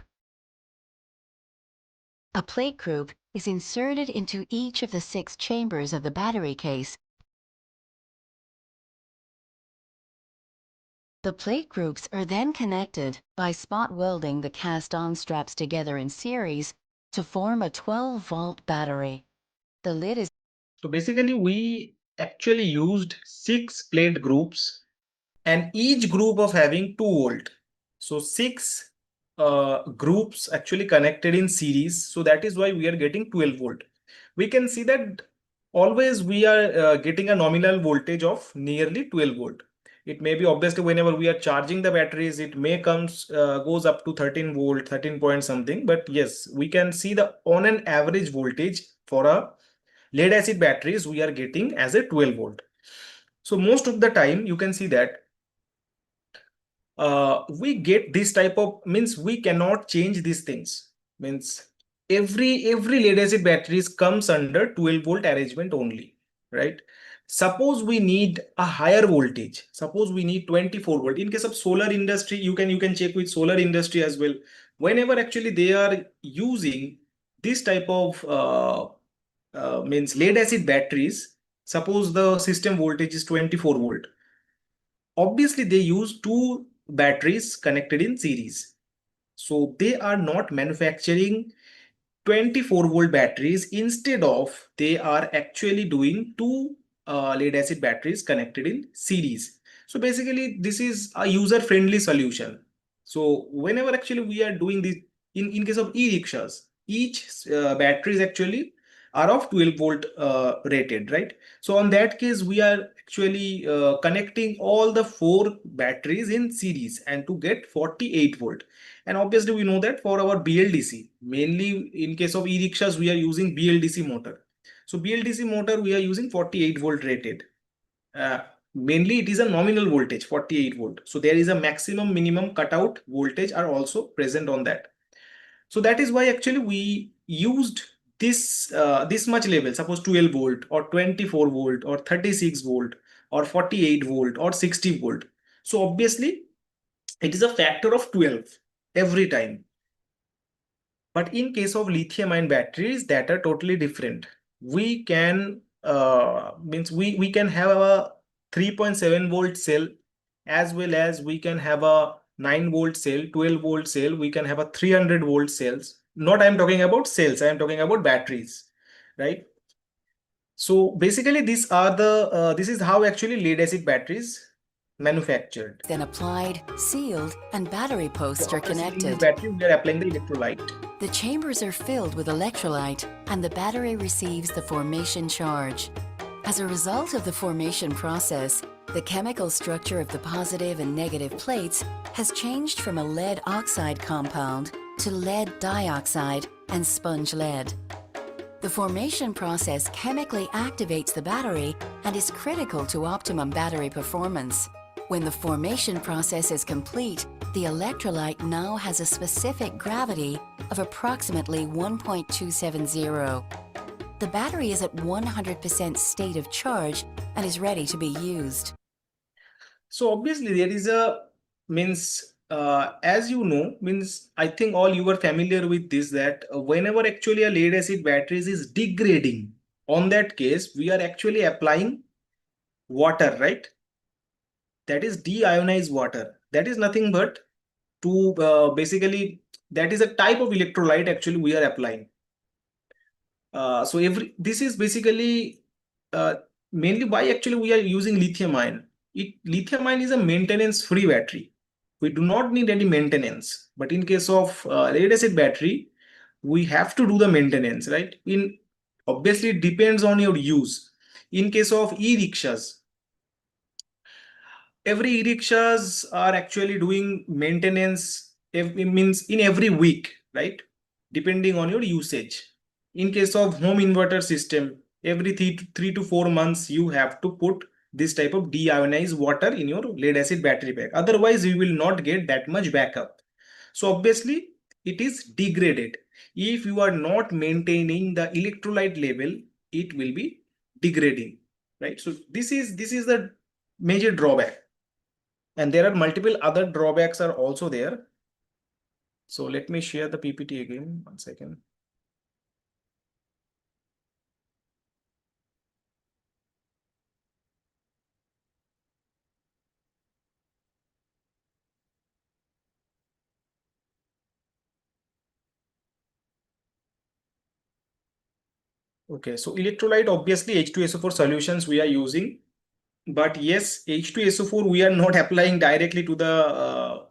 A plate group is inserted into each of the 6 chambers of the battery case. The plate groups are then connected by spot welding the cast-on straps together in series to form a 12-volt battery. The lid is... So basically we actually used 6 plate groups and each group of having 2 volt. So 6 groups actually connected in series. So that is why we are getting 12 volt. We can see that always we are getting a nominal voltage of nearly 12 volt. It may be obviously whenever we are charging the batteries, it may goes up to 13 volt, 13 point something. But yes, we can see the on an average voltage for a lead acid batteries we are getting as a 12 volt. So most of the time you can see that we get this type of, means we cannot change these things, means every lead acid batteries comes under 12 volt arrangement only, right? Suppose we need a higher voltage, suppose we need 24 volt. In case of solar industry, you can check with solar industry as well. Whenever actually they are using this type of means lead acid batteries, suppose the system voltage is 24 volt, obviously they use 2 batteries connected in series. So they are not manufacturing 24 volt batteries. Instead of, they are actually doing 2 lead acid batteries connected in series. So basically this is a user friendly solution. So whenever actually we are doing this, in case of e-rickshaws, each batteries actually are of 12 volt rated, right? So on that case we are actually connecting all the 4 batteries in series and to get 48 volt. And obviously we know that for our BLDC, mainly in case of e-rickshaws, we are using BLDC motor. So BLDC motor, we are using 48 volt rated. Mainly it is a nominal voltage, 48 volt. So there is a maximum minimum cutout voltage are also present on that. So that is why actually we used this much level, suppose 12 volt or 24 volt or 36 volt or 48 volt or 60 volt. So obviously it is a factor of 12 every time. But in case of lithium ion batteries, that are totally different. We can means we can have a 3.7 volt cell, as well as we can have a 9 volt cell, 12 volt cell, we can have a 300 volt cells. Not I'm talking about cells, I'm talking about batteries, right? So basically these are the this is how actually lead acid batteries manufactured. then applied, sealed, and battery posts are After sealing the connected. battery, we are applying the electrolyte. The chambers are filled with electrolyte, and the battery receives the formation charge. As a result of the formation process, the chemical structure of the positive and negative plates has changed from a lead oxide compound to lead dioxide and sponge lead. The formation process chemically activates the battery and is critical to optimum battery performance. When the formation process is complete, the electrolyte now has a specific gravity of approximately 1.270. The battery is at 100% state of charge and is ready to be used. So obviously there is a means as you know means I think all you are familiar with this that whenever actually a lead acid batteries is degrading, on that case we are actually applying water, right? That is deionized water. That is nothing but to basically that is a type of electrolyte actually we are applying. So every this is basically uh, mainly why actually we are using lithium ion. Lithium ion is a maintenance free battery. We do not need any maintenance. But in case of lead acid battery, we have to do the maintenance, right? In obviously it depends on your use. In case of e-rickshaws, every e-rickshaws are actually doing maintenance it means in every week, right? Depending on your usage. In case of home inverter system, every 3 to 4 months you have to put this type of deionized water in your lead acid battery pack, otherwise you will not get that much backup. So obviously it is degraded. If you are not maintaining the electrolyte level, it will be degrading, right? So this is the major drawback, and there are multiple other drawbacks are also there. So let me share the PPT again, 1 second. Okay, so electrolyte, obviously H2SO4 solutions we are using, but yes, H2SO4 we are not applying directly to the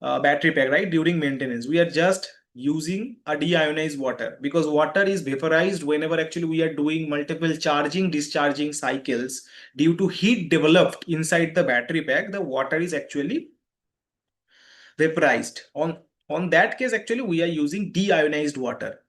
battery pack, right? During maintenance, we are just using a deionized water, because water is vaporized whenever actually we are doing multiple charging discharging cycles. Due to heat developed inside the battery pack, the water is actually vaporized. On that case, actually we are using deionized water.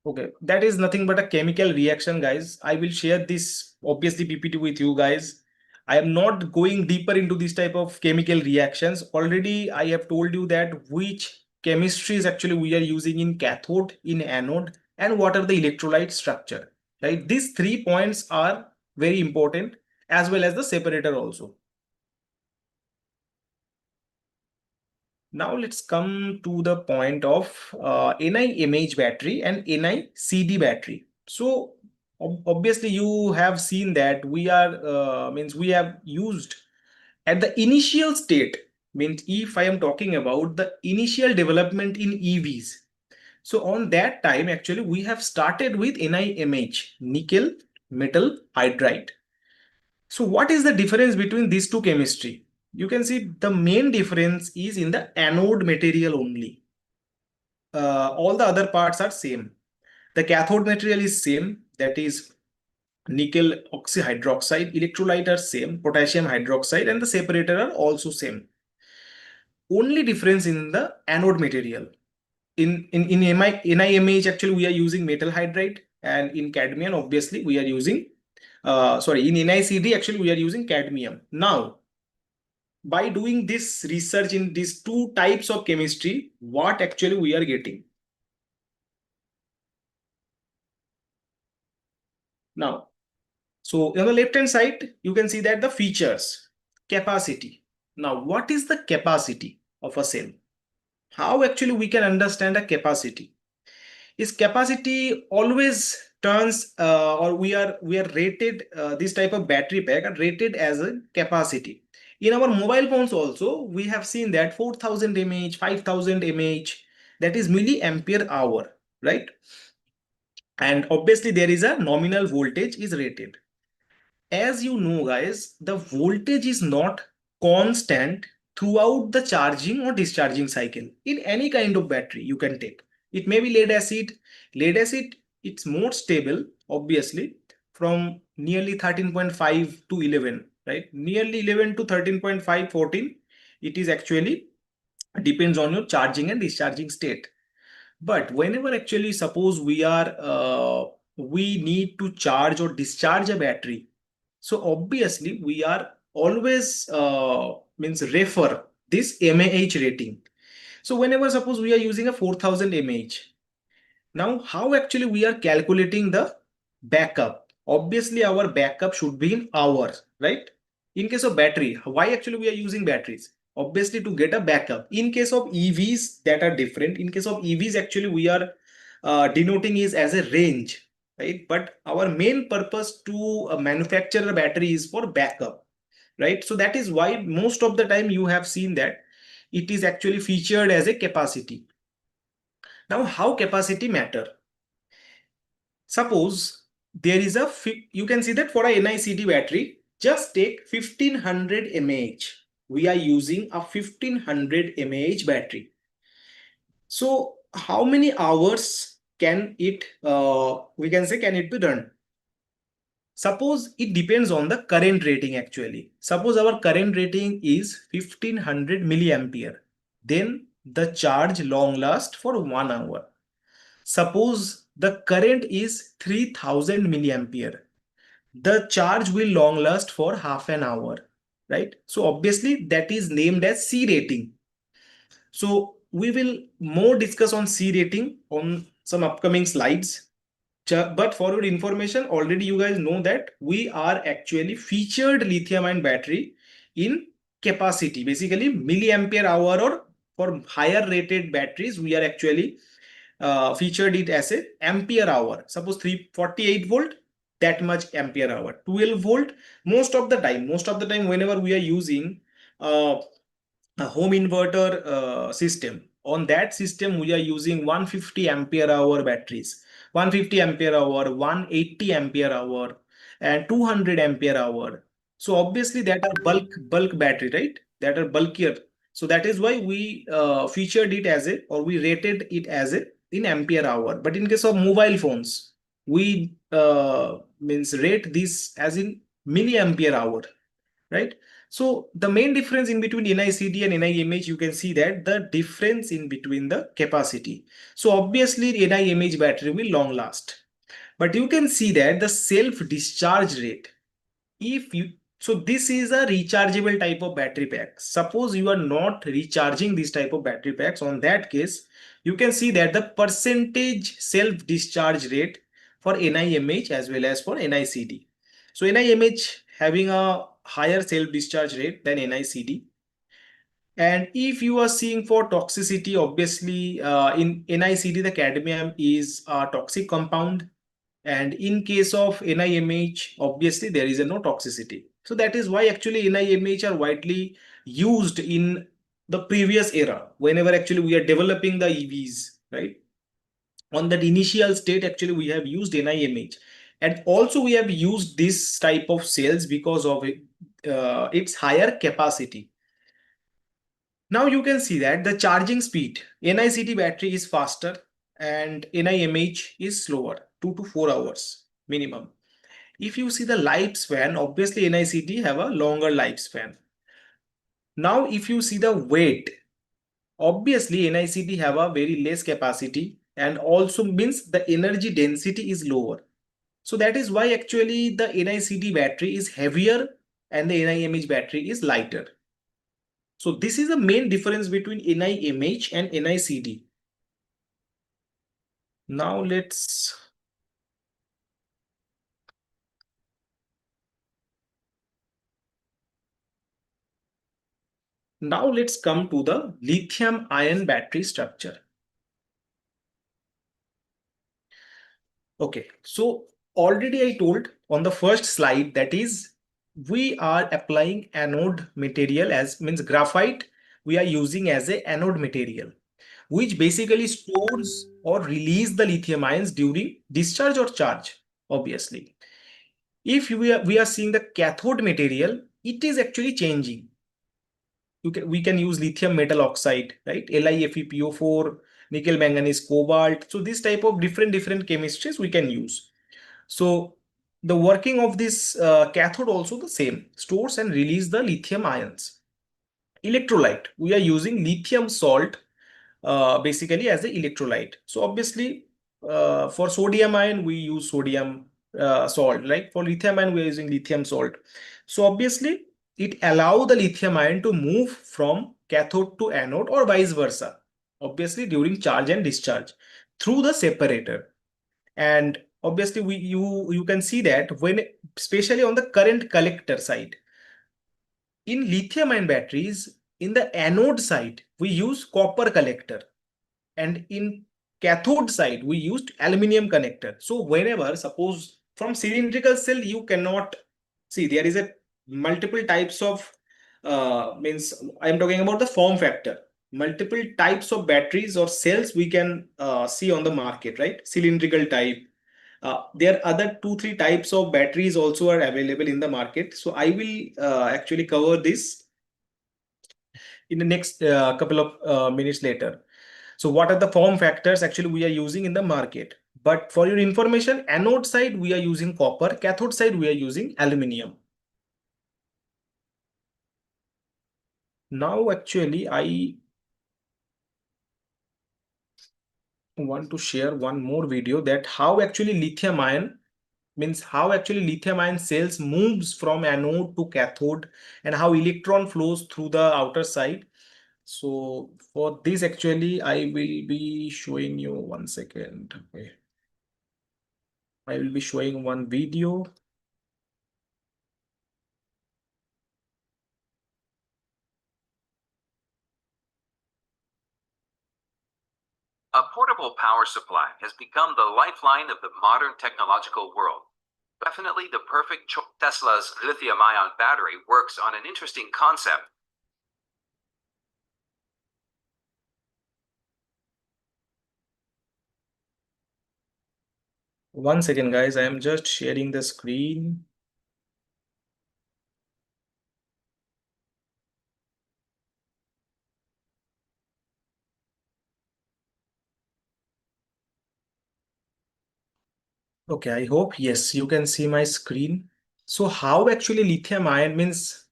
Okay, that is nothing but a chemical reaction, guys. I will share this obviously PPT with you guys. I am not going deeper into this type of chemical reactions. Already I have told you that which chemistries actually we are using in cathode, in anode, and what are the electrolyte structure, right? These 3 points are very important, as well as the separator also. Now let's come to the point of NiMH battery and NiCd battery. So obviously you have seen that we are means we have used at the initial state, means if I am talking about the initial development in EVs. So on that time actually we have started with NiMH, nickel metal hydride. So what is the difference between these two chemistry? You can see the main difference is in the anode material only. All the other parts are same. The cathode material is same, that is nickel oxyhydroxide. Electrolyte are same, potassium hydroxide, and the separator are also same. Only difference in the anode material. In NiMH actually we are using metal hydride, and in cadmium obviously we are using sorry, in NiCd actually we are using cadmium. Now by doing this research in these two types of chemistry, what actually we are getting. Now, so on the left hand side, you can see that the features, capacity. Now, what is the capacity of a cell? How actually we can understand a capacity? Is capacity always turns or we are rated this type of battery pack are rated as a capacity. In our mobile phones also we have seen that 4000 mAh, 5000 mAh, that is milliampere hour, right? And obviously there is a nominal voltage is rated. As you know guys, the voltage is not constant throughout the charging or discharging cycle in any kind of battery you can take. It may be lead acid it's more stable obviously, from nearly 13.5 to 11, right? Nearly 11 to 13.5, 14, it is actually depends on your charging and discharging state. But whenever actually suppose we need to charge or discharge a battery, so obviously we are always means refer this mAh rating. So whenever suppose we are using a 4000 mAh, Now, how actually we are calculating the backup? Obviously, our backup should be in hours, right? In case of battery, why actually we are using batteries? Obviously, to get a backup. In case of EVs, that are different. In case of EVs, actually, we are denoting is as a range, right? But our main purpose to manufacture a battery is for backup, right? So that is why most of the time you have seen that it is actually featured as a capacity. Now, how capacity matter? Suppose there is a, you can see that for a NICD battery, just take 1500 mAh. We are using a 1500 mAh battery. So how many hours can it, we can say, can it be done? Suppose it depends on the current rating actually. Suppose our current rating is 1500 milliampere. Then the charge long last for 1 hour. Suppose the current is 3000 milliampere. The charge will long last for half an hour, right? So obviously that is named as C rating. So we will more discuss on C rating on some upcoming slides. But for your information, already you guys know that we are actually featured lithium ion battery in capacity, basically milliampere hour, or for higher rated batteries, we are actually featured it as a ampere hour. Suppose 348 volt, that much ampere hour. 12 volt, most of the time whenever we are using a home inverter system, on that system we are using 150 ampere hour batteries, 150 ampere hour, 180 ampere hour, and 200 ampere hour. So obviously that are bulk battery, right? That are bulkier. So that is why we featured it as a, or we rated it as a in ampere hour. But in case of mobile phones, we means rate this as in milliampere hour, right? So the main difference in between NICD and NIMH, you can see that the difference in between the capacity. So obviously NIMH battery will long last, but you can see that the self discharge rate, if you, so this is a rechargeable type of battery pack. Suppose you are not recharging this type of battery packs, on that case you can see that the percentage self discharge rate for NIMH as well as for NICD. So NIMH having a higher self discharge rate than NICD. And if you are seeing for toxicity, obviously in NICD the cadmium is a toxic compound, and in case of NIMH, obviously there is a no toxicity. So that is why actually NIMH are widely used in the previous era, whenever actually we are developing the EVs, right? On that initial state, actually we have used NIMH. And also we have used this type of cells because of its higher capacity. Now you can see that the charging speed, NICD battery is faster and NIMH is slower, 2 to 4 hours minimum. If you see the lifespan, obviously NICD have a longer lifespan. Now if you see the weight, obviously NICD have a very less capacity, and also means the energy density is lower. So that is why actually the NICD battery is heavier and the NIMH battery is lighter. So this is the main difference between NIMH and NICD. Now let's come to the lithium ion battery structure. Okay, so already I told on the first slide, that is we are applying anode material, as means graphite we are using as a anode material, which basically stores or release the lithium ions during discharge or charge. Obviously, if we are seeing the cathode material, it is actually changing. We can use lithium metal oxide, right? LiFePO4, nickel manganese cobalt. So this type of different chemistries we can use. So the working of this cathode also the same, stores and release the lithium ions. Electrolyte, we are using lithium salt basically as the electrolyte. So obviously for sodium ion we use sodium salt, right? For lithium ion we are using lithium salt. So obviously it allow the lithium ion to move from cathode to anode or vice versa, obviously during charge and discharge. through the separator. And obviously you can see that when, especially on the current collector side, in lithium ion batteries, in the anode side we use copper collector, and in cathode side we used aluminum connector. So whenever, suppose from cylindrical cell, you cannot see, there is a multiple types of means I am talking about the form factor, multiple types of batteries or cells we can see on the market, right? Cylindrical type, there are other 2-3 types of batteries also are available in the market. So I will actually cover this in the next couple of minutes later. So what are the form factors actually we are using in the market? But for your information, anode side we are using copper, cathode side we are using aluminum. Now actually I want to share one more video, that how actually lithium ion, means how actually lithium ion cells moves from anode to cathode, and how electron flows through the outer side. So for this actually I will be showing you, one second. Okay, I will be showing one video. A portable power supply has become the lifeline of the modern technological world. Definitely the perfect choice. Tesla's lithium-ion battery works on an interesting concept. One second, guys, I am just sharing the screen. Okay, I hope, yes, you can see my screen. So how actually lithium ion, means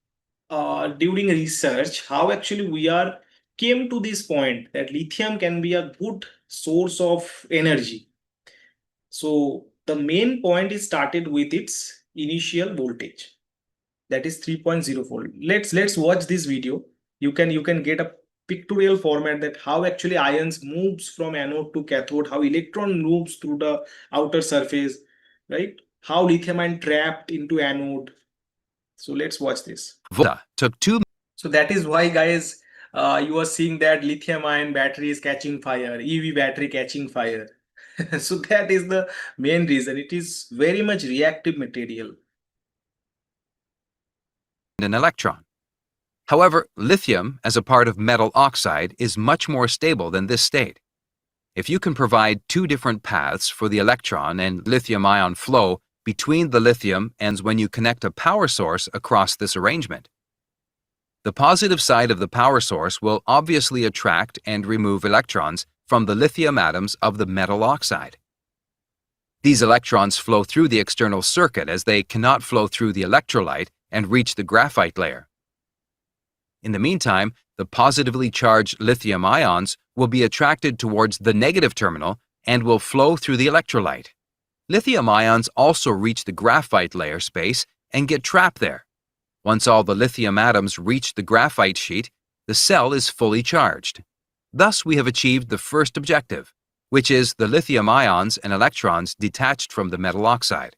during research, how actually we are came to this point that lithium can be a good source of energy. So the main point is started with its initial voltage, that is 3.0 volt. Let's watch this video. You can get a pictorial format, that how actually ions moves from anode to cathode, how electron moves through the outer surface, right? How lithium ion trapped into anode. So let's watch this. Volta took 2. So that is why, guys, you are seeing that lithium ion battery is catching fire, EV battery catching fire. So that is the main reason. It is very much reactive material. An electron. However, lithium as a part of metal oxide is much more stable than this state. If you can provide 2 different paths for the electron and lithium-ion flow between the lithium ends when you connect a power source across this arrangement. The positive side of the power source will obviously attract and remove electrons from the lithium atoms of the metal oxide. These electrons flow through the external circuit as they cannot flow through the electrolyte and reach the graphite layer. In the meantime, the positively charged lithium ions will be attracted towards the negative terminal and will flow through the electrolyte. Lithium ions also reach the graphite layer space and get trapped there. Once all the lithium atoms reach the graphite sheet, the cell is fully charged. Thus, we have achieved the first objective, which is the lithium ions and electrons detached from the metal oxide.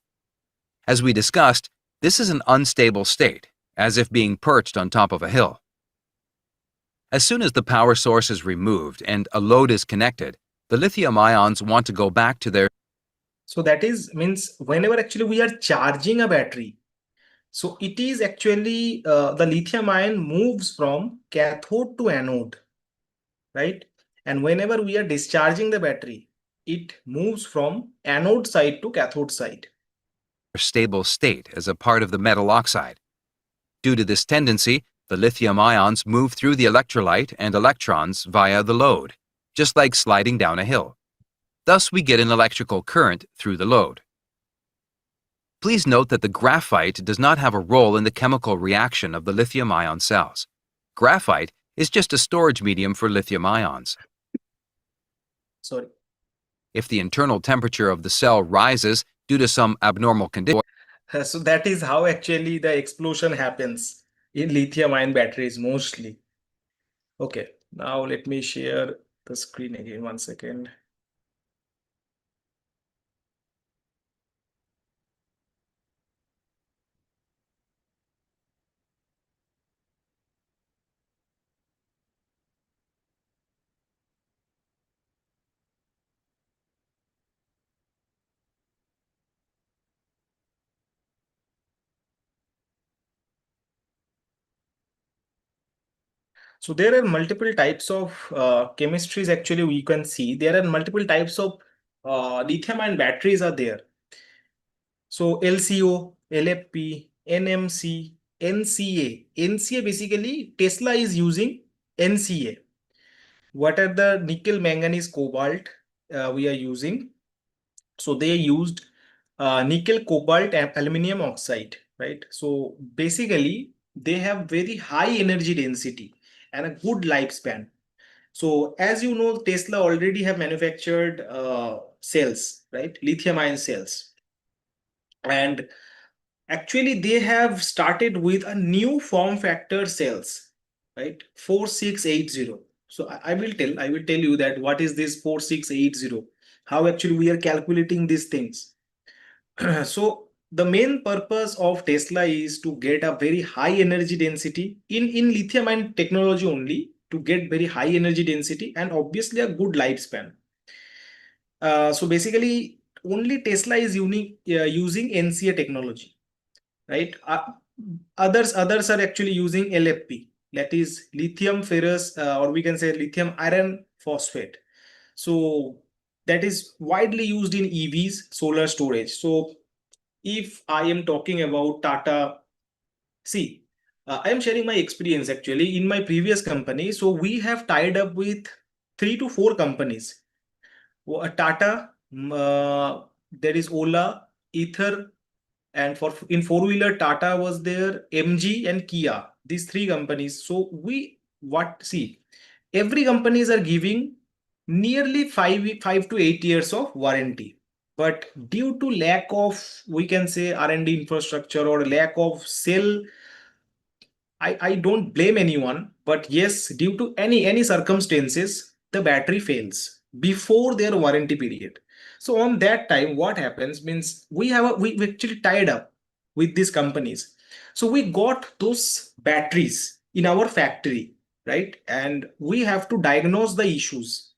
As we discussed, this is an unstable state, as if being perched on top of a hill. As soon as the power source is removed and a load is connected, the lithium ions want to go back to their. So that is, means whenever actually we are charging a battery, so it is actually the lithium ion moves from cathode to anode, right? And whenever we are discharging the battery, it moves from anode side to cathode side. Stable state as a part of the metal oxide. Due to this tendency, the lithium ions move through the electrolyte and electrons via the load, just like sliding down a hill. Thus, we get an electrical current through the load. Please note that the graphite does not have a role in the chemical reaction of the lithium-ion cells. Graphite is just a storage medium for lithium ions. Sorry. If the internal temperature of the cell rises due to some abnormal condition. So that is how actually the explosion happens in lithium ion batteries mostly. Okay, now let me share the screen again, one second. So there are multiple types of chemistries. Actually, we can see there are multiple types of lithium-ion batteries are there. So LCO, LFP, NMC, NCA. NCA basically Tesla is using NCA. What are the nickel, manganese, cobalt we are using? So they used nickel, cobalt, and aluminum oxide, right? So basically they have very high energy density and a good lifespan. So as you know, Tesla already have manufactured cells, right? Lithium ion cells. And actually they have started with a new form factor cells, right? 4680. So I will tell you that what is this 4680, how actually we are calculating these things. So the main purpose of Tesla is to get a very high energy density in lithium ion technology only, to get very high energy density and obviously a good lifespan. So basically only Tesla is using NCA technology, right? Others are actually using LFP, that is lithium ferrous, or we can say lithium iron phosphate. So that is widely used in EVs, solar storage. So if I am talking about Tata, see, I am sharing my experience actually in my previous company. So we have tied up with 3 to 4 companies. Tata, there is Ola, Ether, and for in four-wheeler Tata was there, MG and Kia. These 3 companies. So we what see, every companies are giving nearly 5 to 8 years of warranty. But due to lack of, we can say, R&D infrastructure or lack of cell, I don't blame anyone, but yes, due to any circumstances, the battery fails before their warranty period. So on that time, what happens means we actually tied up with these companies. So we got those batteries in our factory, right? And we have to diagnose the issues.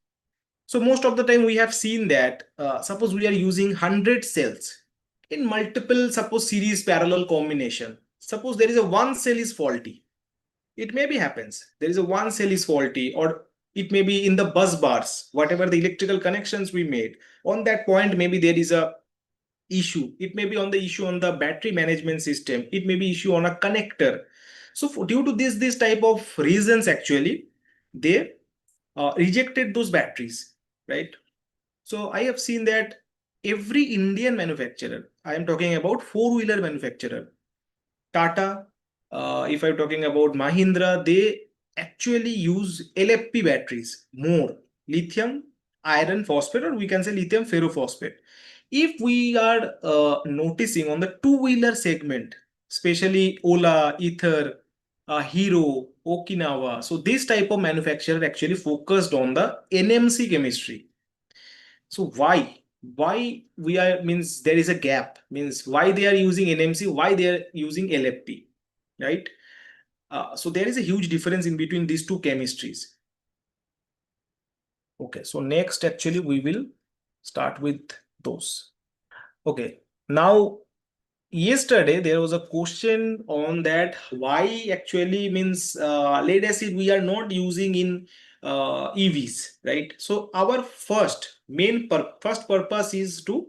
So most of the time we have seen that suppose we are using 100 cells in multiple, suppose series parallel combination. Suppose there is a one cell is faulty. It maybe happens. There is a one cell is faulty, or it may be in the bus bars, whatever the electrical connections we made. On that point, maybe there is a issue. It may be on the issue on the battery management system. It may be issue on a connector. So due to this type of reasons, actually, they rejected those batteries, right? So I have seen that every Indian manufacturer, I am talking about four-wheeler manufacturer, Tata, if I'm talking about Mahindra, they actually use LFP batteries more, lithium iron phosphate, or we can say lithium ferrophosphate. If we are noticing on the two-wheeler segment, especially Ola, Ether, Hero, Okinawa, so this type of manufacturer actually focused on the NMC chemistry. So why we are means there is a gap, means why they are using NMC, why they are using LFP, right? So there is a huge difference in between these two chemistries. Okay, so next actually we will start with those. Okay, now yesterday there was a question on that why actually means lead acid we are not using in EVs, right? So our first purpose is to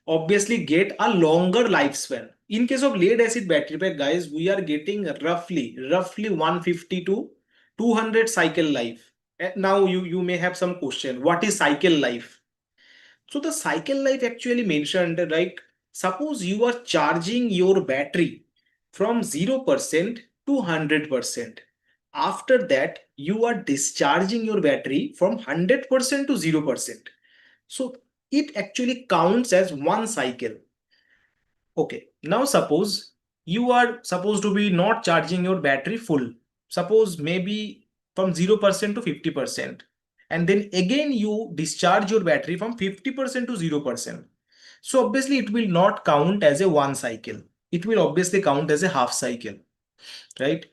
obviously get a longer lifespan. In case of lead acid battery pack, guys, we are getting roughly 150 to 200 cycle life. Now you may have some question, what is cycle life? So the cycle life actually mentioned, right? Suppose you are charging your battery from 0% to 100%. After that, you are discharging your battery from 100% to 0%. So it actually counts as one cycle. Okay, now suppose you are supposed to be not charging your battery full. Suppose maybe from 0% to 50%. And then again you discharge your battery from 50% to 0%. So obviously it will not count as a one cycle. It will obviously count as a half cycle, right?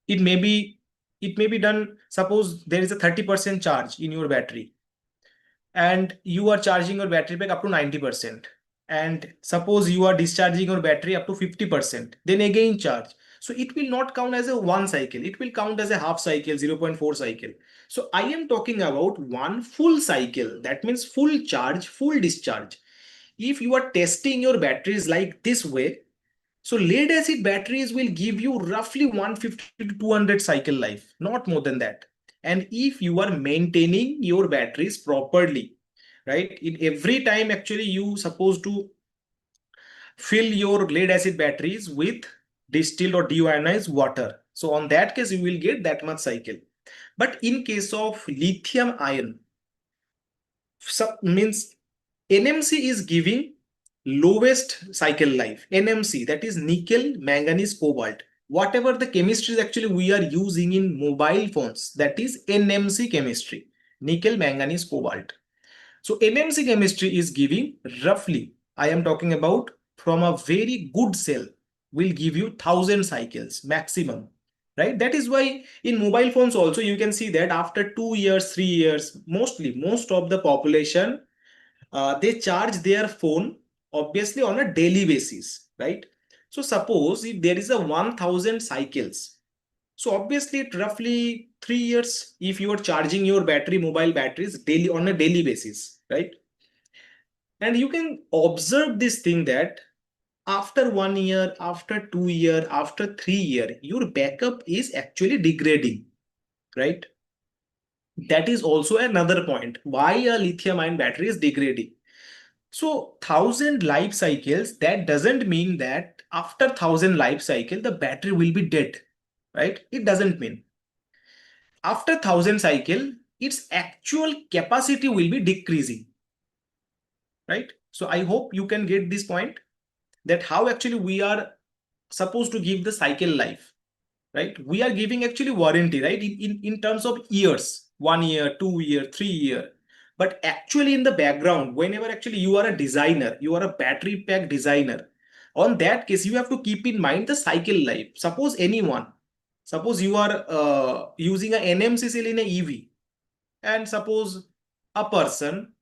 It may be it may be done, suppose there is a 30% charge in your battery and you are charging your battery pack up to 90%, and suppose you are discharging your battery up to 50%, then again charge. So it will not count as a one cycle. It will count as a half cycle, 0.4 cycle. So I am talking about one full cycle. That means full charge, full discharge. If you are testing your batteries like this way, so lead acid batteries will give you roughly 150 to 200 cycle life, not more than that. And if you are maintaining your batteries properly, right, in every time actually you supposed to fill your lead acid batteries with distilled or deionized water. So on that case, you will get that much cycle. But in case of lithium ion, means NMC is giving lowest cycle life. NMC, that is nickel, manganese, cobalt. Whatever the chemistries actually we are using in mobile phones, that is NMC chemistry, nickel, manganese, cobalt. So NMC chemistry is giving roughly, I am talking about from a very good cell, will give you 1000 cycles maximum, right? That is why in mobile phones also you can see that after 2 years, 3 years, most of the population, they charge their phone obviously on a daily basis, right? So suppose if there is a 1000 cycles, so obviously it roughly 3 years if you are charging your battery, mobile batteries daily on a daily basis, right? And you can observe this thing that after 1 year, after 2 year, after 3 year, your backup is actually degrading, right? That is also another point why a lithium ion battery is degrading. So 1000 life cycles, that doesn't mean that after 1000 life cycle, the battery will be dead, right? It doesn't mean. After 1000 cycle, its actual capacity will be decreasing, right? So I hope you can get this point, that how actually we are supposed to give the cycle life, right? We are giving actually warranty, right? In terms of years, 1 year, 2 year, 3 year. But actually in the background, whenever actually you are a designer, you are a battery pack designer, on that case, you have to keep in mind the cycle life. Suppose you are using an NMC cell in a EV, and suppose a person,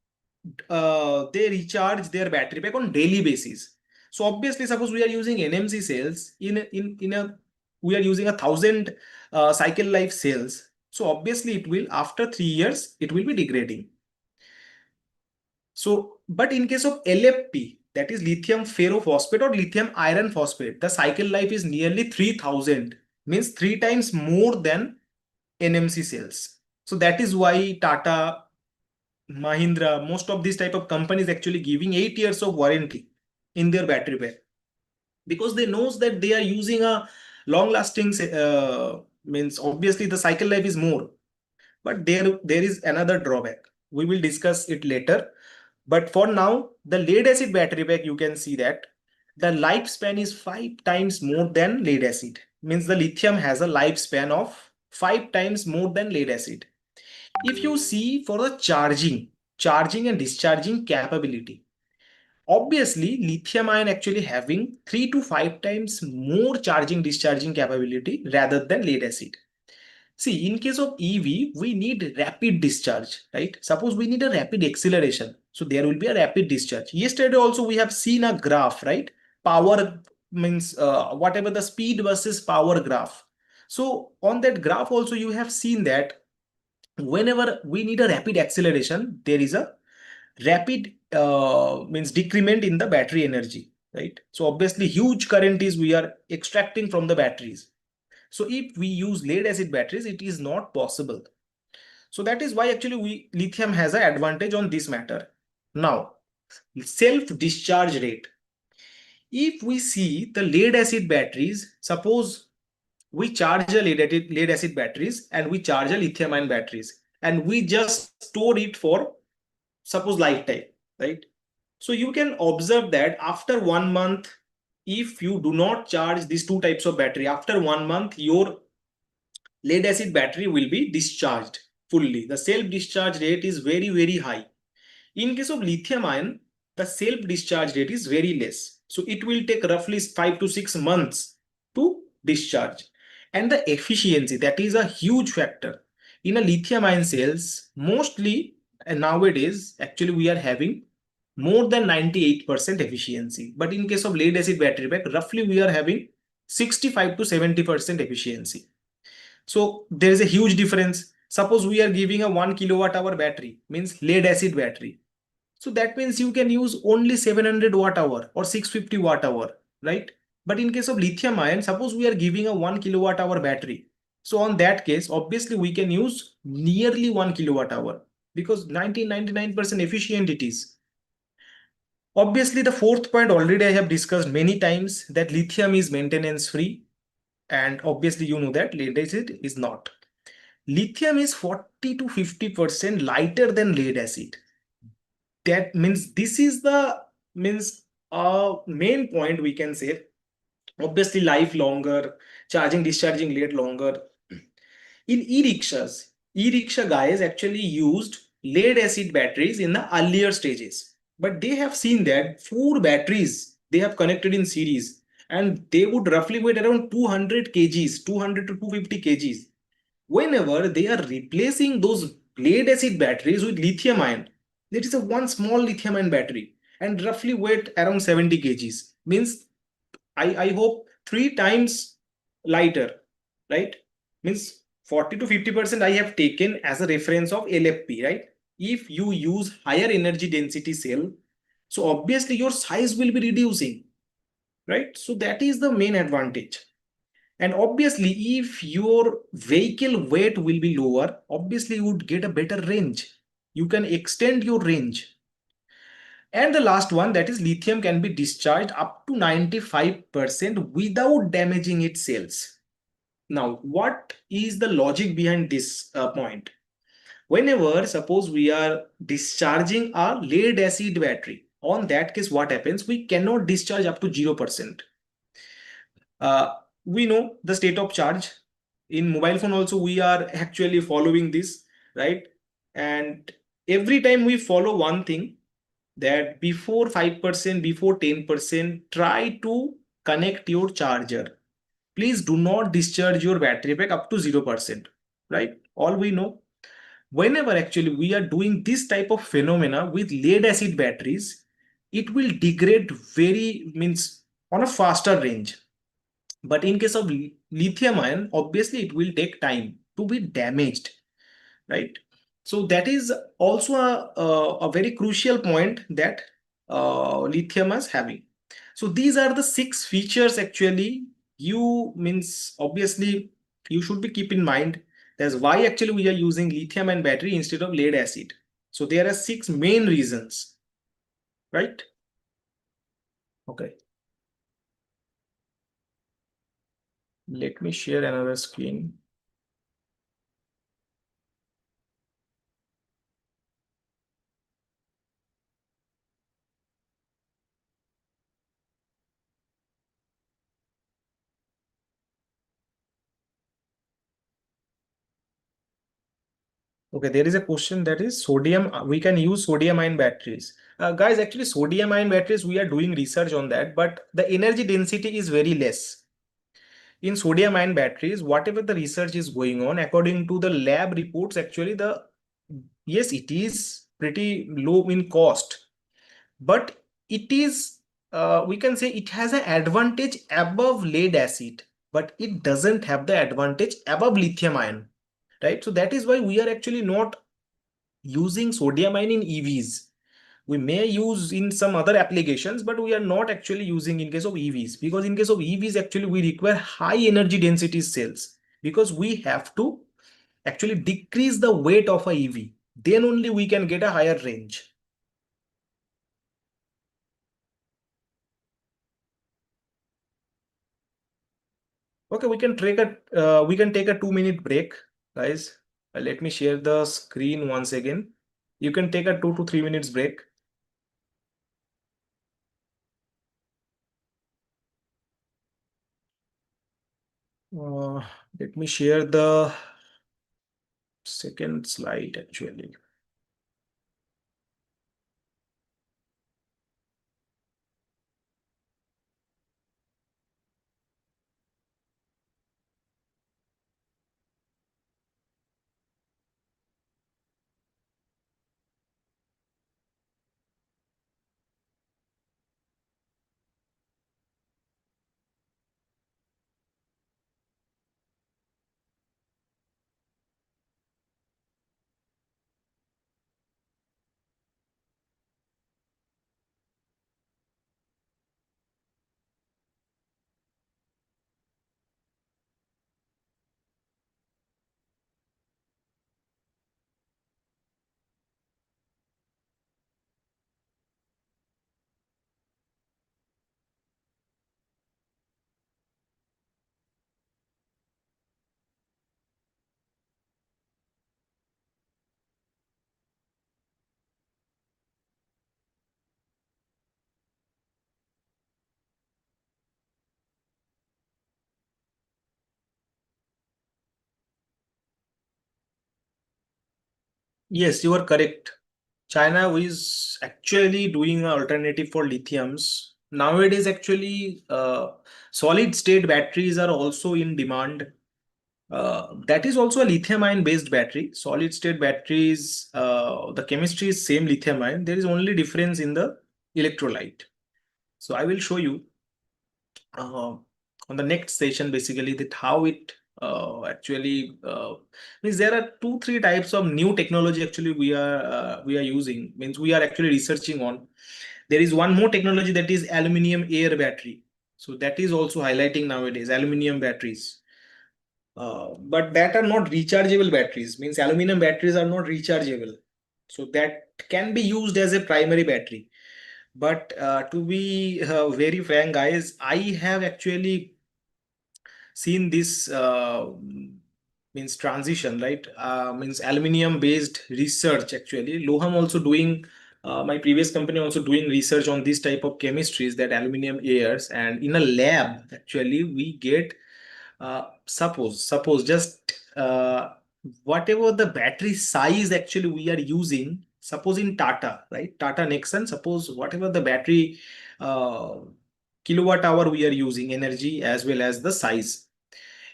they recharge their battery pack on daily basis. So obviously, suppose we are using NMC cells in a we are using 1000 cycle life cells. So obviously, it will after 3 years it will be degrading. So, but in case of LFP, that is lithium ferrophosphate or lithium iron phosphate, the cycle life is nearly 3000, means 3 times more than NMC cells. So that is why Tata, Mahindra, most of these type of companies actually giving 8 years of warranty in their battery pack, because they knows that they are using a long lasting, means obviously the cycle life is more. But there is another drawback. We will discuss it later. But for now, the lead acid battery pack, you can see that the lifespan is 5 times more than lead acid. Means the lithium has a lifespan of 5 times more than lead acid. If you see for the charging and discharging capability, obviously lithium ion actually having 3 to 5 times more charging discharging capability rather than lead acid. See, in case of EV, we need rapid discharge, right? Suppose we need a rapid acceleration. So there will be a rapid discharge. Yesterday also we have seen a graph, right? Power means whatever the speed versus power graph. So on that graph also you have seen that whenever we need a rapid acceleration, there is a rapid means decrement in the battery energy, right? So obviously huge current is we are extracting from the batteries. So if we use lead acid batteries, it is not possible. So that is why actually lithium has an advantage on this matter. Now, self discharge rate. If we see the lead acid batteries, suppose we charge a lead acid batteries and we charge a lithium ion batteries, and we just store it for suppose lifetime, right? So you can observe that after 1 month, if you do not charge these two types of battery, after 1 month, your lead acid battery will be discharged fully. The self discharge rate is very, very high. In case of lithium ion, the self discharge rate is very less. So it will take roughly 5 to 6 months to discharge. And the efficiency, that is a huge factor. In a lithium ion cells, mostly and nowadays, actually we are having more than 98% efficiency. But in case of lead acid battery pack, roughly we are having 65 to 70% efficiency. So there is a huge difference. Suppose we are giving a 1 kilowatt hour battery, means lead acid battery. So that means you can use only 700 watt hour or 650 watt hour, right? But in case of lithium ion, suppose we are giving a 1 kilowatt hour battery. So on that case, obviously we can use nearly 1 kilowatt hour because 99% efficient it is. Obviously, the fourth point already I have discussed many times that lithium is maintenance free. And obviously, you know that lead acid is not. Lithium is 40 to 50% lighter than lead acid. That means this is the means main point we can say. Obviously, life longer, charging, discharging late longer. In e-rickshaw guys actually used lead acid batteries in the earlier stages. But they have seen that 4 batteries they have connected in series and they would roughly weigh around 200 kgs, 200 to 250 kgs. Whenever they are replacing those lead acid batteries with lithium ion, there is a one small lithium ion battery and roughly weight around 70 kgs. Means I hope 3 times lighter, right? Means 40 to 50% I have taken as a reference of LFP, right? If you use higher energy density cell, so obviously your size will be reducing, right? So that is the main advantage. And obviously, if your vehicle weight will be lower, obviously you would get a better range. You can extend your range. And the last one, that is lithium can be discharged up to 95% without damaging its cells. Now, what is the logic behind this point? Whenever, suppose we are discharging a lead acid battery, on that case, what happens? We cannot discharge up to 0%. We know the state of charge. In mobile phone also, we are actually following this, right? And every time we follow one thing, that before 5%, before 10%, try to connect your charger. Please do not discharge your battery pack up to 0%, right? All we know, whenever actually we are doing this type of phenomena with lead acid batteries, it will degrade very means on a faster range. But in case of lithium ion, obviously it will take time to be damaged, right? So that is also a very crucial point that lithium is having. So these are the 6 features actually you means obviously you should be keep in mind. That's why actually we are using lithium and battery instead of lead acid. So there are 6 main reasons, right? Okay. Let me share another screen. Okay, there is a question that is sodium. We can use sodium ion batteries. Guys, actually, sodium ion batteries, we are doing research on that, but the energy density is very less. In sodium ion batteries, whatever the research is going on, according to the lab reports, actually, yes, it is pretty low in cost, but it is, we can say it has an advantage above lead acid, but it doesn't have the advantage above lithium ion, right? So that is why we are actually not using sodium ion in EVs. We may use in some other applications, but we are not actually using in case of EVs, because in case of EVs actually we require high energy density cells, because we have to actually decrease the weight of a EV, then only we can get a higher range. Okay, we can take a 2-minute break, guys. Let me share the screen once again. You can take a 2 to 3 minutes break. Let me share the second slide actually. Yes, you are correct. China is actually doing an alternative for lithiums. Nowadays, actually, solid state batteries are also in demand. That is also a lithium ion based battery. Solid state batteries, the chemistry is same lithium ion. There is only difference in the electrolyte. So I will show you uh, on the next session basically that how it actually means there are two three types of new technology actually we are using, means we are actually researching on. There is one more technology that is aluminum air battery, so that is also highlighting nowadays aluminum batteries, but that are not rechargeable batteries, means aluminum batteries are not rechargeable, so that can be used as a primary battery. But to be very frank, guys, I have actually seen this means transition, right? Means aluminum based research actually. Loham also doing, my previous company also doing research on this type of chemistries that aluminum airs, and in a lab actually we get suppose just whatever the battery size actually we are using, suppose in Tata, right? Tata Nexon, suppose whatever the battery uh, kilowatt hour we are using energy as well as the size,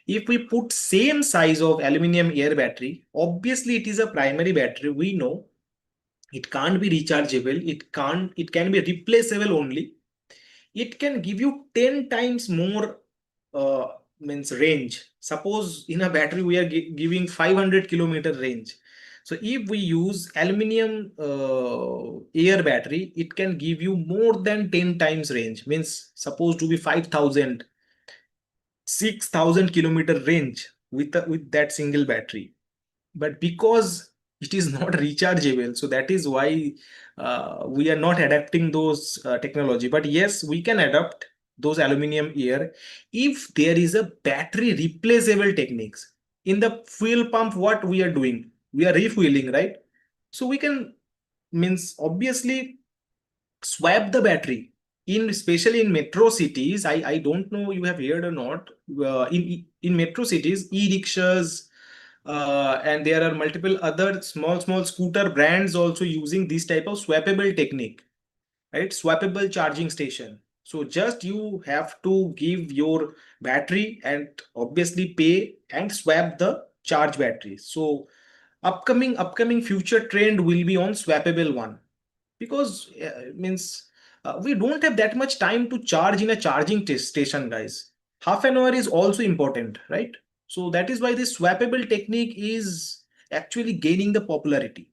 if we put same size of aluminum air battery, obviously it is a primary battery, we know it can't be rechargeable, it can be replaceable only. It can give you 10 times more uh, means range. Suppose in a battery we are giving 500-kilometer range, so if we use aluminum air battery, it can give you more than 10 times range, means supposed to be 5000, 6000-kilometer range with that single battery. But because it is not rechargeable, so that is why we are not adapting those technology. But yes, we can adapt those aluminum air if there is a battery replaceable techniques. In the fuel pump, what we are doing, we are refueling, right? So we can, means obviously, swap the battery in, especially in metro cities. I don't know you have heard or not, in metro cities, e-rickshaws, and there are multiple other small scooter brands also using this type of swappable technique, right? Swappable charging station. So just you have to give your battery and obviously pay and swap the charge battery. So upcoming future trend will be on swappable one, because means we don't have that much time to charge in a charging station, guys. Half an hour is also important, right? So that is why this swappable technique is actually gaining the popularity.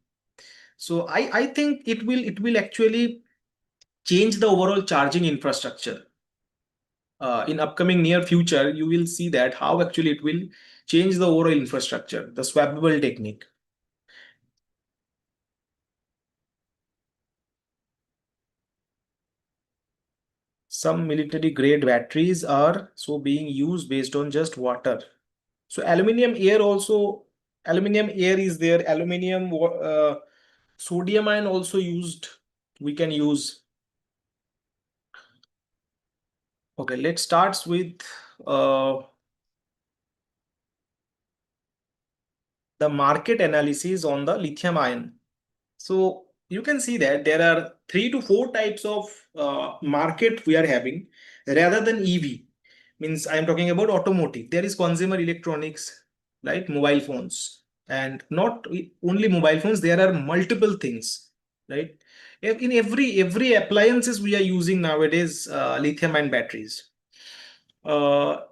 So I think it will actually change the overall charging infrastructure. In upcoming near future, you will see that how actually it will change the overall infrastructure, the swappable technique. Some military grade batteries are so being used based on just water. So aluminum air also, aluminum air is there, aluminum sodium ion also used, we can use. Okay, let's start with uh, the market analysis on the lithium ion. So you can see that there are 3 to 4 types of market we are having rather than EV. Means I am talking about automotive. There is consumer electronics, like mobile phones, and not only mobile phones. There are multiple things, right? In every appliances we are using nowadays lithium ion batteries. Uh,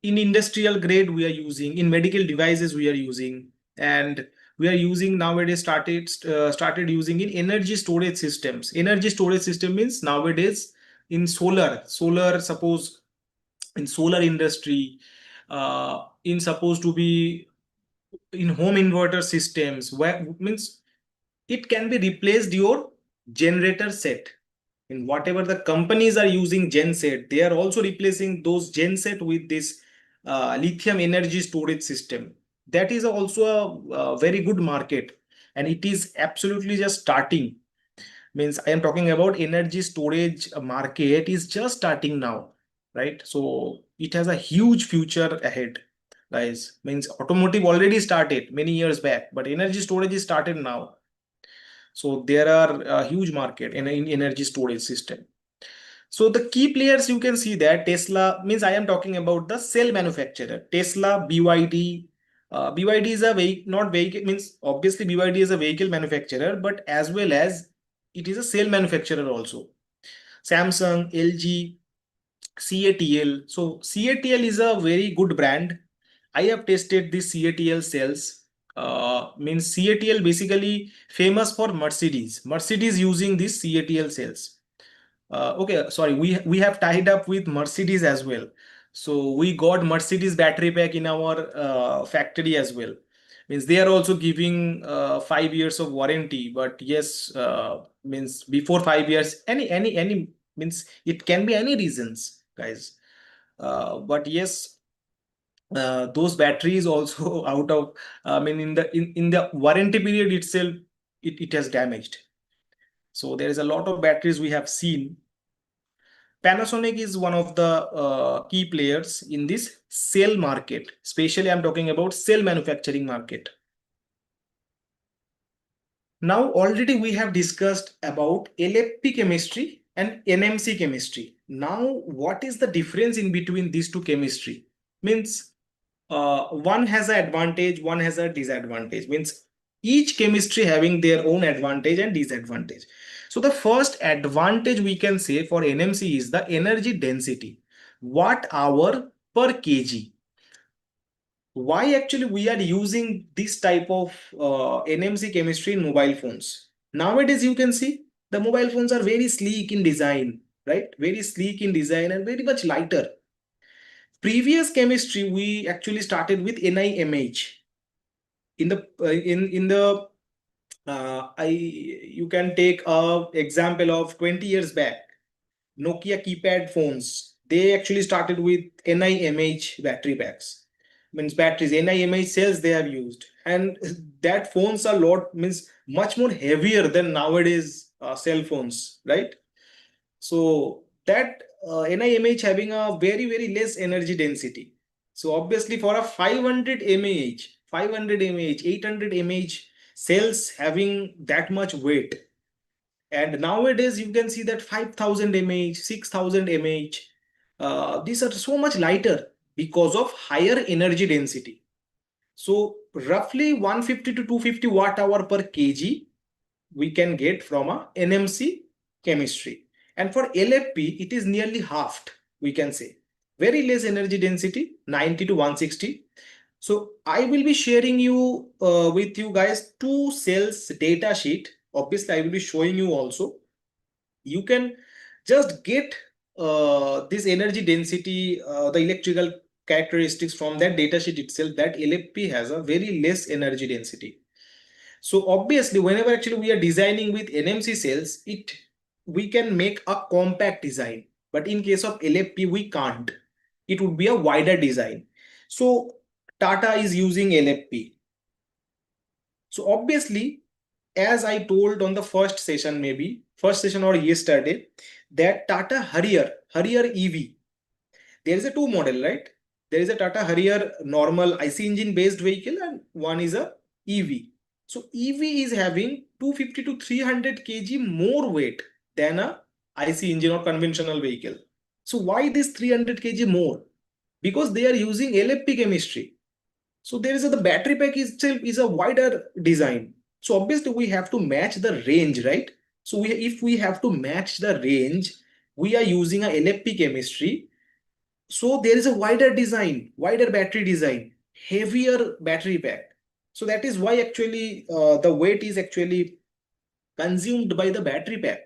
in industrial grade we are using, in medical devices we are using, and we are using nowadays started using in energy storage systems. Energy storage system means nowadays in solar, suppose in solar industry, in supposed to be in home inverter systems, where means it can be replaced your generator set. In whatever the companies are using genset, they are also replacing those genset with this lithium energy storage system. That is also a very good market, and it is absolutely just starting. Means I am talking about energy storage market is just starting now, right? So it has a huge future ahead. guys. Means automotive already started many years back, but energy storage is started now. So there are a huge market in energy storage system. So the key players you can see that Tesla means I am talking about the cell manufacturer. Tesla, BYD. BYD is a vehicle, not vehicle means obviously BYD is a vehicle manufacturer, but as well as it is a cell manufacturer also. Samsung, LG, CATL. So CATL is a very good brand. I have tested this CATL cells. Means CATL basically famous for Mercedes. Mercedes using this CATL cells. Okay, sorry, we have tied up with Mercedes as well. So we got Mercedes battery pack in our factory as well. Means they are also giving 5 years of warranty. But yes, means before 5 years, any means it can be any reasons, guys. But yes, those batteries also out of I mean in the warranty period itself, it has damaged. So there is a lot of batteries we have seen. Panasonic is one of the key players in this cell market. Especially, I'm talking about cell manufacturing market. Now, already we have discussed about LFP chemistry and NMC chemistry. Now, what is the difference in between these two chemistry? Means one has an advantage, one has a disadvantage. Means each chemistry having their own advantage and disadvantage. So the first advantage we can say for NMC is the energy density, watt hour per kg. Why actually we are using this type of NMC chemistry in mobile phones? Nowadays you can see the mobile phones are very sleek in design, right? Very sleek in design and very much lighter. Previous chemistry we actually started with NIMH. In the I you can take a example of 20 years back. Nokia keypad phones, they actually started with NIMH battery packs. Means batteries, NIMH cells they have used. And that phones are lot means much more heavier than nowadays cell phones, right? So that NIMH having a very less energy density. So obviously for a 500 mAh, 500 mAh, 800 mAh cells having that much weight, and nowadays you can see that 5000 mAh, 6000 mAh, these are so much lighter because of higher energy density. So roughly 150 to 250 watt hour per kg we can get from a NMC chemistry. And for LFP, it is nearly halved, we can say. Very less energy density, 90 to 160. So I will be sharing you with you guys two cells data sheet. Obviously, I will be showing you also. You can just get this energy density, the electrical characteristics from that data sheet itself, that LFP has a very less energy density. So obviously, whenever actually we are designing with NMC cells, we can make a compact design. But in case of LFP, we can't. It would be a wider design. So Tata is using LFP. So obviously, as I told on the first session, maybe first session or yesterday, that Tata Harrier EV, there is a two model, right? There is a Tata Harrier normal IC engine based vehicle and one is a EV. So EV is having 250 to 300 kg more weight than a IC engine or conventional vehicle. So why this 300 kg more? Because they are using LFP chemistry. So there is the battery pack itself is a wider design. So obviously we have to match the range, right? So if we have to match the range, we are using a LFP chemistry. So there is a wider design, wider battery design, heavier battery pack. So that is why actually the weight is actually consumed by the battery pack.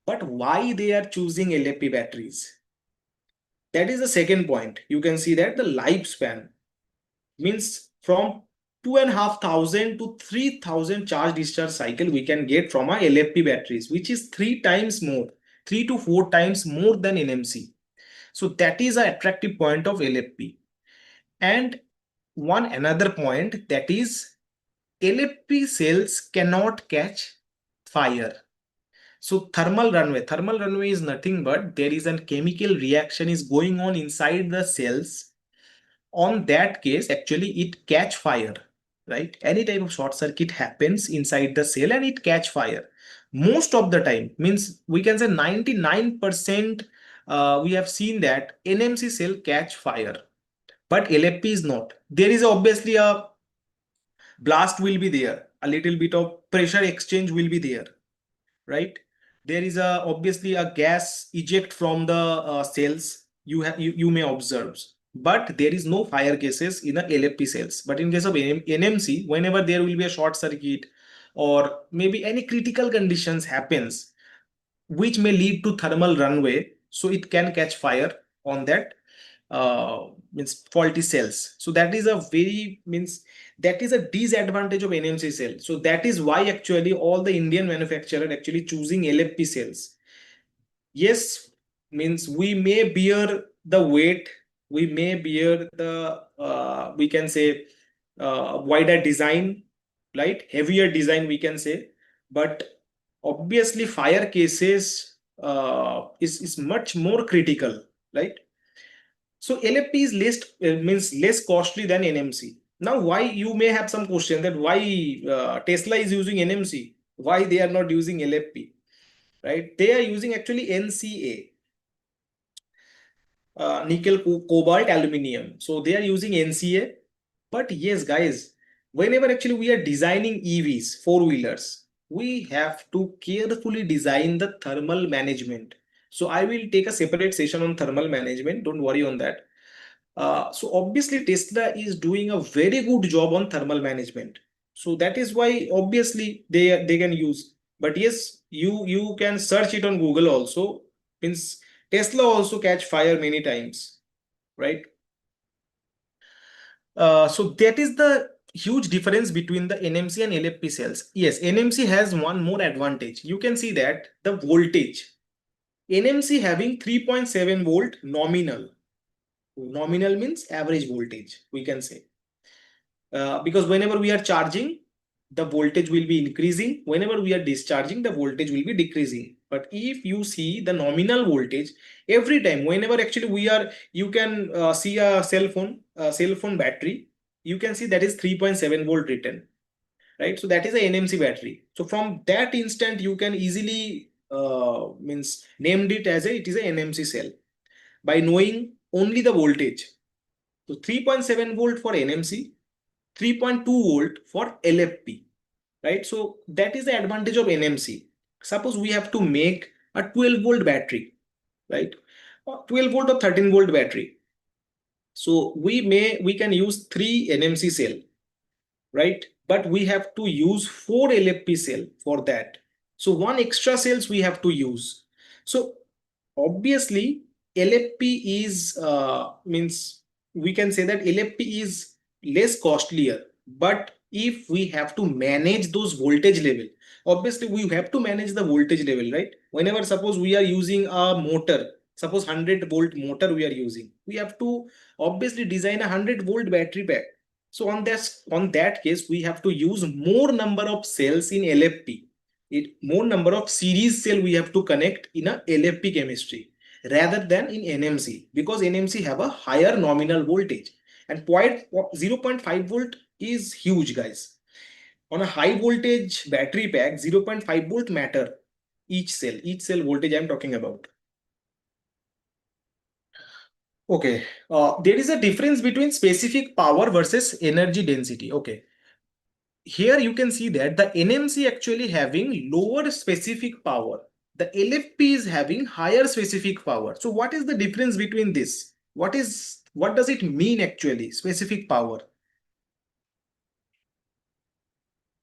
But why they are choosing LFP batteries? That is the second point. You can see that the lifespan means from 2,500 to 3,000 charge discharge cycle we can get from our LFP batteries, which is 3 times more, 3 to 4 times more than NMC. So that is an attractive point of LFP. And one another point, that is LFP cells cannot catch fire. So thermal runaway is nothing but there is a chemical reaction is going on inside the cells on that case actually it catch fire, right? Any type of short circuit happens inside the cell and it catch fire. Most of the time, means we can say 99%, we have seen that NMC cell catch fire, but LFP is not. There is obviously a blast will be there, a little bit of pressure exchange will be there, right? There is a obviously a gas eject from the cells, you may observe, but there is no fire cases in the LFP cells. But in case of NMC, whenever there will be a short circuit or maybe any critical conditions happens which may lead to thermal runaway, so it can catch fire on that means faulty cells. So that is a very means that is a disadvantage of NMC cell. So that is why actually all the Indian manufacturer actually choosing LFP cells. Yes, means we may bear the weight, we may bear the we can say wider design, right? Heavier design we can say, but obviously fire cases is much more critical, right? So LFP is less means less costly than NMC. Now, why you may have some question that why Tesla is using NMC, why they are not using LFP, right? They are using actually NCA, nickel, cobalt, aluminium. So they are using NCA. But yes, guys, whenever actually we are designing EVs, four-wheelers, we have to carefully design the thermal management. So I will take a separate session on thermal management. Don't worry on that. So obviously Tesla is doing a very good job on thermal management. So that is why obviously they can use. But yes, you can search it on Google also. Means Tesla also catch fire many times, right? So that is the huge difference between the NMC and LFP cells. Yes, NMC has one more advantage. You can see that the voltage. NMC having 3.7 volt nominal. Nominal means average voltage, we can say. Because whenever we are charging, the voltage will be increasing. Whenever we are discharging, the voltage will be decreasing. But if you see the nominal voltage, every time, whenever actually we are, you can see a cell phone battery, you can see that is 3.7 volt written, right? So that is a NMC battery. So from that instant, you can easily means named it as it is a NMC cell by knowing only the voltage. So 3.7 volt for NMC, 3.2 volt for LFP, right? So that is the advantage of NMC. Suppose we have to make a 12 volt battery, right? 12 volt or 13 volt battery. So we can use 3 NMC cell, right? But we have to use 4 LFP cell for that. So one extra cells we have to use. So obviously LFP is means we can say that LFP is less costlier, but if we have to manage those voltage level, obviously we have to manage the voltage level, right? Whenever suppose we are using a motor, suppose 100 volt motor we are using, we have to obviously design a 100 volt battery pack. So on that case we have to use more number of cells in LFP. More number of series cell we have to connect in a LFP chemistry rather than in NMC, because NMC have a higher nominal voltage and 0.5 volt is huge, guys. On a high voltage battery pack, 0.5 volt matter each cell voltage I'm talking about. Okay, there is a difference between specific power versus energy density. Okay, here you can see that the NMC actually having lower specific power. The LFP is having higher specific power. So what is the difference between this? What does it mean actually, specific power?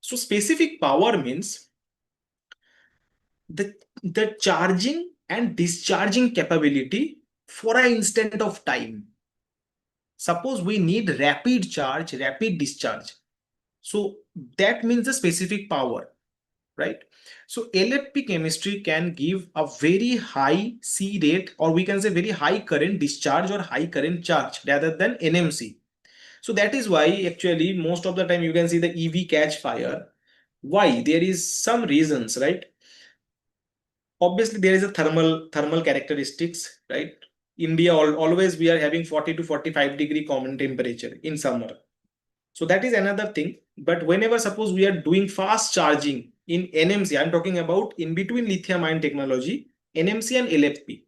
So specific power means the charging and discharging capability for an instant of time. Suppose we need rapid charge, rapid discharge. So that means the specific power, right? So LFP chemistry can give a very high C rate, or we can say very high current discharge or high current charge rather than NMC. So that is why actually most of the time you can see the EV catch fire. Why? There is some reasons, right? Obviously there is a thermal characteristics, right? India, always we are having 40 to 45 degree common temperature in summer. So that is another thing. But whenever suppose we are doing fast charging in NMC, I'm talking about in between lithium ion technology, NMC and LFP,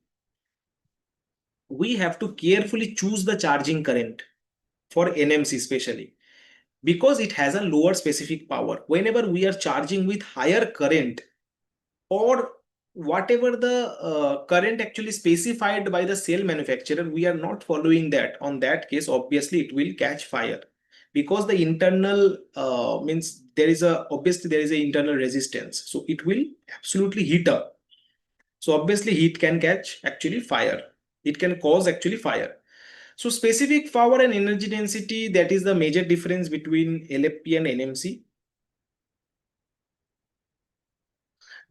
we have to carefully choose the charging current for NMC especially, because it has a lower specific power. Whenever we are charging with higher current, or whatever the current actually specified by the cell manufacturer, we are not following that. On that case, obviously it will catch fire, because the internal means there is a obviously there is a internal resistance, so it will absolutely heat up. So obviously heat can catch actually fire, it can cause actually fire. So specific power and energy density, that is the major difference between LFP and NMC.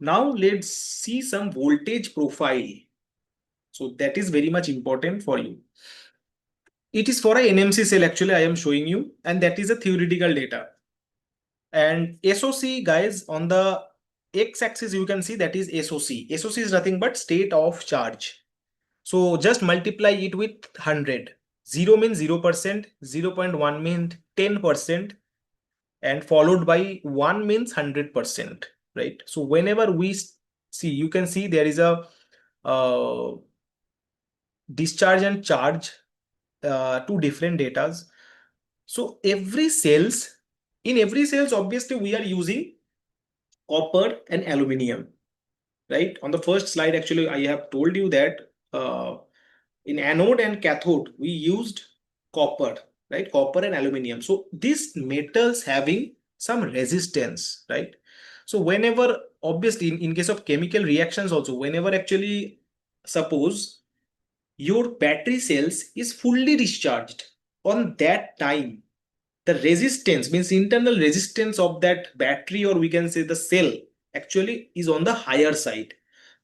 Now let's see some voltage profile. So that is very much important for you. It is for a NMC cell actually I am showing you, and that is a theoretical data. And SOC, guys, on the x-axis you can see that is SOC. SOC is nothing but state of charge. So just multiply it with 100. 0 means 0%, 0.1 means 10%, and followed by 1 means 100%, right? So whenever we see, you can see there is a discharge and charge, two different datas. So in every cells, obviously we are using copper and aluminium, right? On the first slide, actually, I have told you that in anode and cathode, we used copper, right? Copper and aluminium. So these metals having some resistance, right? So whenever, obviously, in case of chemical reactions also, whenever actually, suppose your battery cells is fully discharged, on that time, the resistance means internal resistance of that battery, or we can say the cell, actually is on the higher side.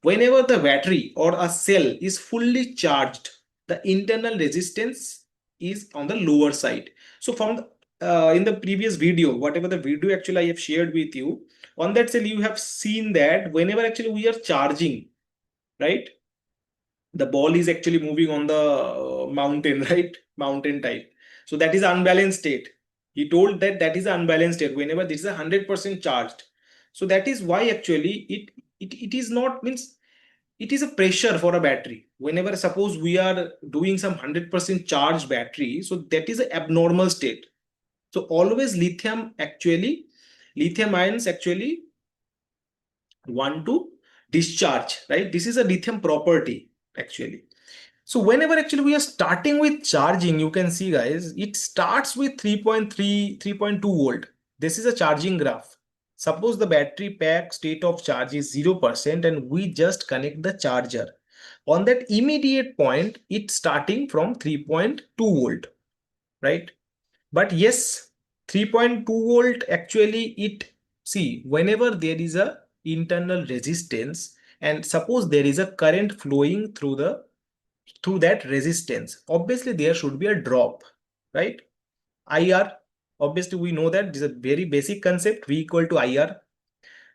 Whenever the battery or a cell is fully charged, the internal resistance is on the lower side. So from in the previous video, whatever the video actually I have shared with you, on that cell you have seen that whenever actually we are charging, right, the ball is actually moving on the mountain, right? Mountain type. So that is unbalanced state. He told that that is unbalanced state whenever this is 100% charged. So that is why actually it is not, means it is a pressure for a battery. Whenever suppose we are doing some 100% charged battery, so that is an abnormal state. So always lithium ions actually want to discharge, right? This is a lithium property actually. So whenever actually we are starting with charging, you can see, guys, it starts with 3.3, 3.2 volt. This is a charging graph. Suppose the battery pack state of charge is 0% and we just connect the charger. On that immediate point, it's starting from 3.2 volt, right? But yes, 3.2 volt actually see, whenever there is a internal resistance and suppose there is a current flowing through that resistance, obviously there should be a drop, right? IR, obviously we know that this is a very basic concept, V equal to IR.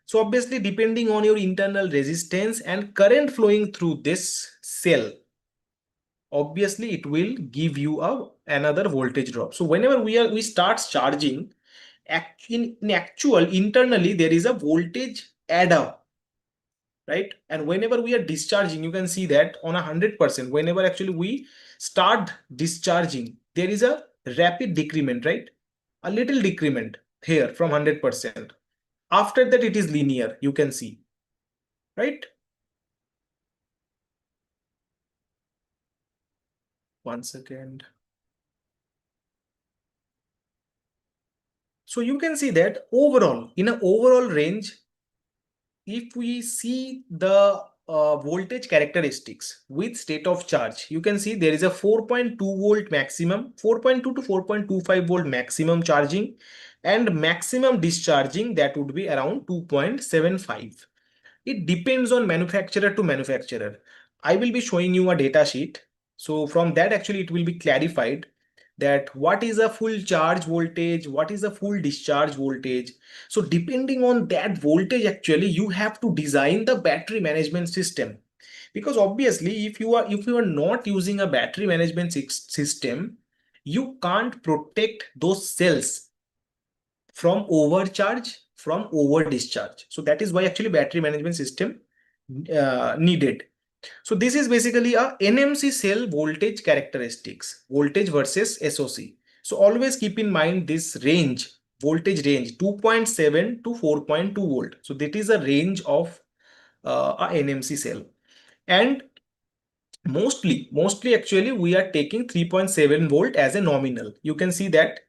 So obviously depending on your internal resistance and current flowing through this cell, obviously it will give you another voltage drop. So whenever we start charging, in actual internally there is a voltage adder, right? And whenever we are discharging, you can see that on 100%, whenever actually we start discharging, there is a rapid decrement, right? A little decrement here from 100%. After that, it is linear, you can see, right? One second. So you can see that overall, in an overall range, if we see the voltage characteristics with state of charge, you can see there is a 4.2 volt maximum, 4.2 to 4.25 volt maximum charging, and maximum discharging that would be around 2.75. It depends on manufacturer to manufacturer. I will be showing you a data sheet. So from that actually it will be clarified that what is a full charge voltage, what is a full discharge voltage. So depending on that voltage, actually you have to design the battery management system, because obviously if you are not using a battery management system, you can't protect those cells from overcharge, from over discharge. So that is why actually battery management system needed. So this is basically a NMC cell voltage characteristics, voltage versus SOC. So always keep in mind this range, voltage range 2.7 to 4.2 volt. So that is a range of a NMC cell. And mostly actually we are taking 3.7 volt as a nominal. You can see that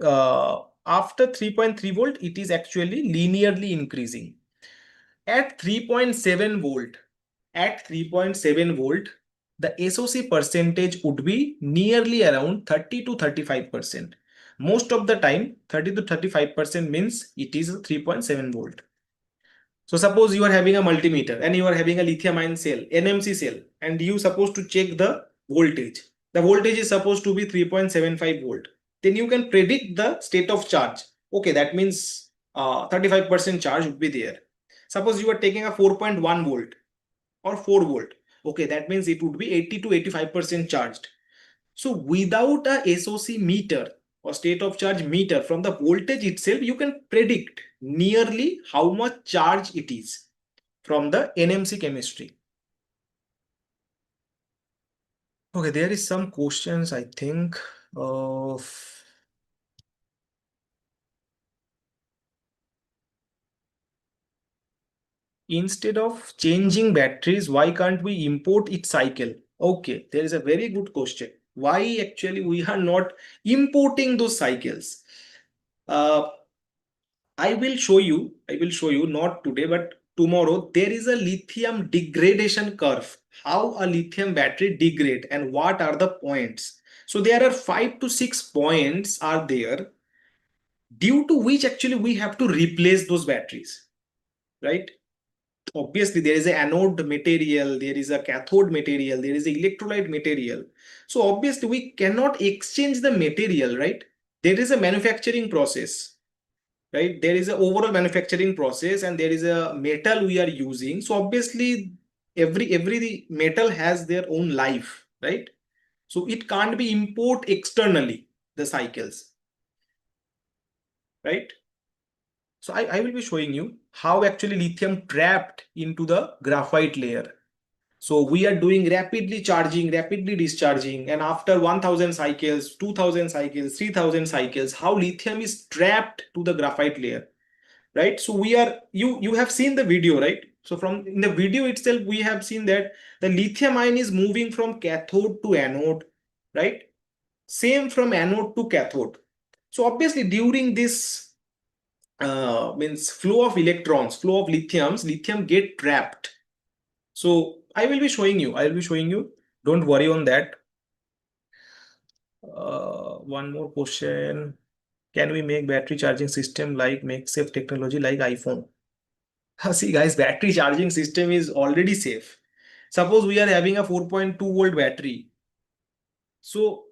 after 3.3 volt, it is actually linearly increasing. At 3.7 volt, the SOC percentage would be nearly around 30 to 35%. Most of the time, 30 to 35% means it is 3.7 volt. So suppose you are having a multimeter and you are having a lithium ion cell, NMC cell, and you supposed to check the voltage. The voltage is supposed to be 3.75 volt. Then you can predict the state of charge. Okay, that means 35% charge would be there. Suppose you are taking a 4.1 volt or 4 volt. Okay, that means it would be 80 to 85% charged. So without a SOC meter or state of charge meter, from the voltage itself, you can predict nearly how much charge it is from the NMC chemistry. Okay, there is some questions, I think. Instead of changing batteries, why can't we import its cycle? Okay, there is a very good question. Why actually we are not importing those cycles? I will show you, not today, but tomorrow. There is a lithium degradation curve, how a lithium battery degrade and what are the points. So there are 5 to 6 points are there, due to which actually we have to replace those batteries, right? Obviously there is an anode material, there is a cathode material, there is an electrolyte material. So obviously we cannot exchange the material, right? There is a manufacturing process, right? There is an overall manufacturing process and there is a metal we are using. So obviously every metal has their own life, right? So it can't be import externally, the cycles, right? So I will be showing you how actually lithium trapped into the graphite layer. So we are doing rapidly charging, rapidly discharging, and after 1000 cycles, 2000 cycles, 3000 cycles, how lithium is trapped to the graphite layer, right? So we are, you have seen the video, right? So from in the video itself, we have seen that the lithium ion is moving from cathode to anode, right? Same from anode to cathode. So obviously during this means flow of electrons, flow of lithium get trapped. So I will be showing you. Don't worry on that. One more question. Can we make battery charging system like make safe technology like iPhone? See guys, battery charging system is already safe. Suppose we are having a 4.2 volt battery. So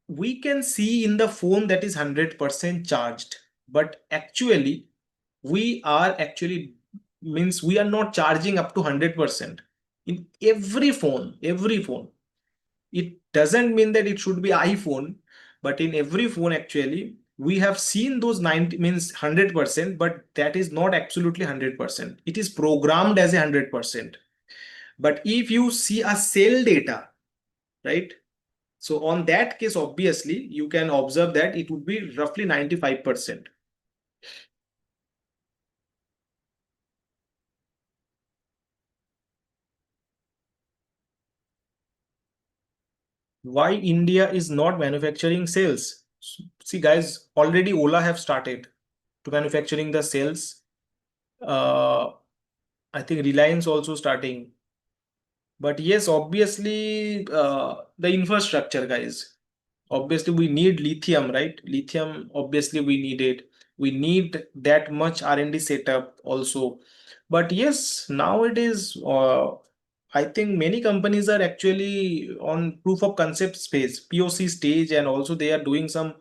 we can see in the phone that is 100% charged, but actually we are actually means we are not charging up to 100% in every phone. It doesn't mean that it should be iPhone, but in every phone actually we have seen those 90 means 100%, but that is not absolutely 100%. It is programmed as a 100%. But if you see a cell data, right? So on that case, obviously you can observe that it would be roughly 95%. Why India is not manufacturing cells? See guys, already Ola have started to manufacturing the cells. I think Reliance also starting. But yes, obviously the infrastructure guys. Obviously we need lithium, right? Lithium, obviously we need it. We need that much R&D setup also. But yes, nowadays I think many companies are actually on proof of concept space, POC stage, and also they are doing some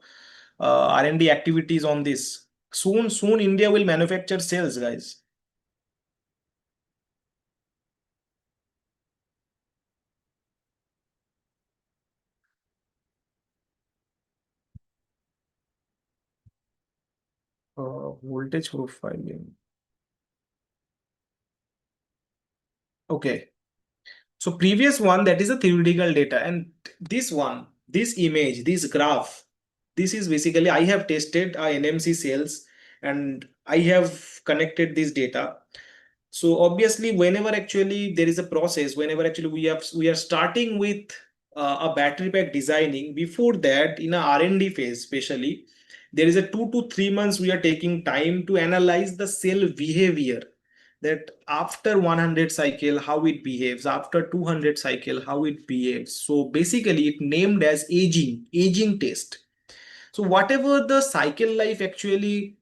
R&D activities on this. Soon India will manufacture cells, guys. Voltage profiling. Okay. So previous one, that is a theoretical data, and this one, this image, this graph, this is basically I have tested NMC cells and I have connected this data. So obviously, whenever actually there is a process, whenever actually we are starting with a battery pack designing, before that in a R&D phase, especially, there is a 2 to 3 months we are taking time to analyze the cell behavior, that after 100 cycle how it behaves, after 200 cycle how it behaves. So basically it named as aging test. So whatever the cycle life actually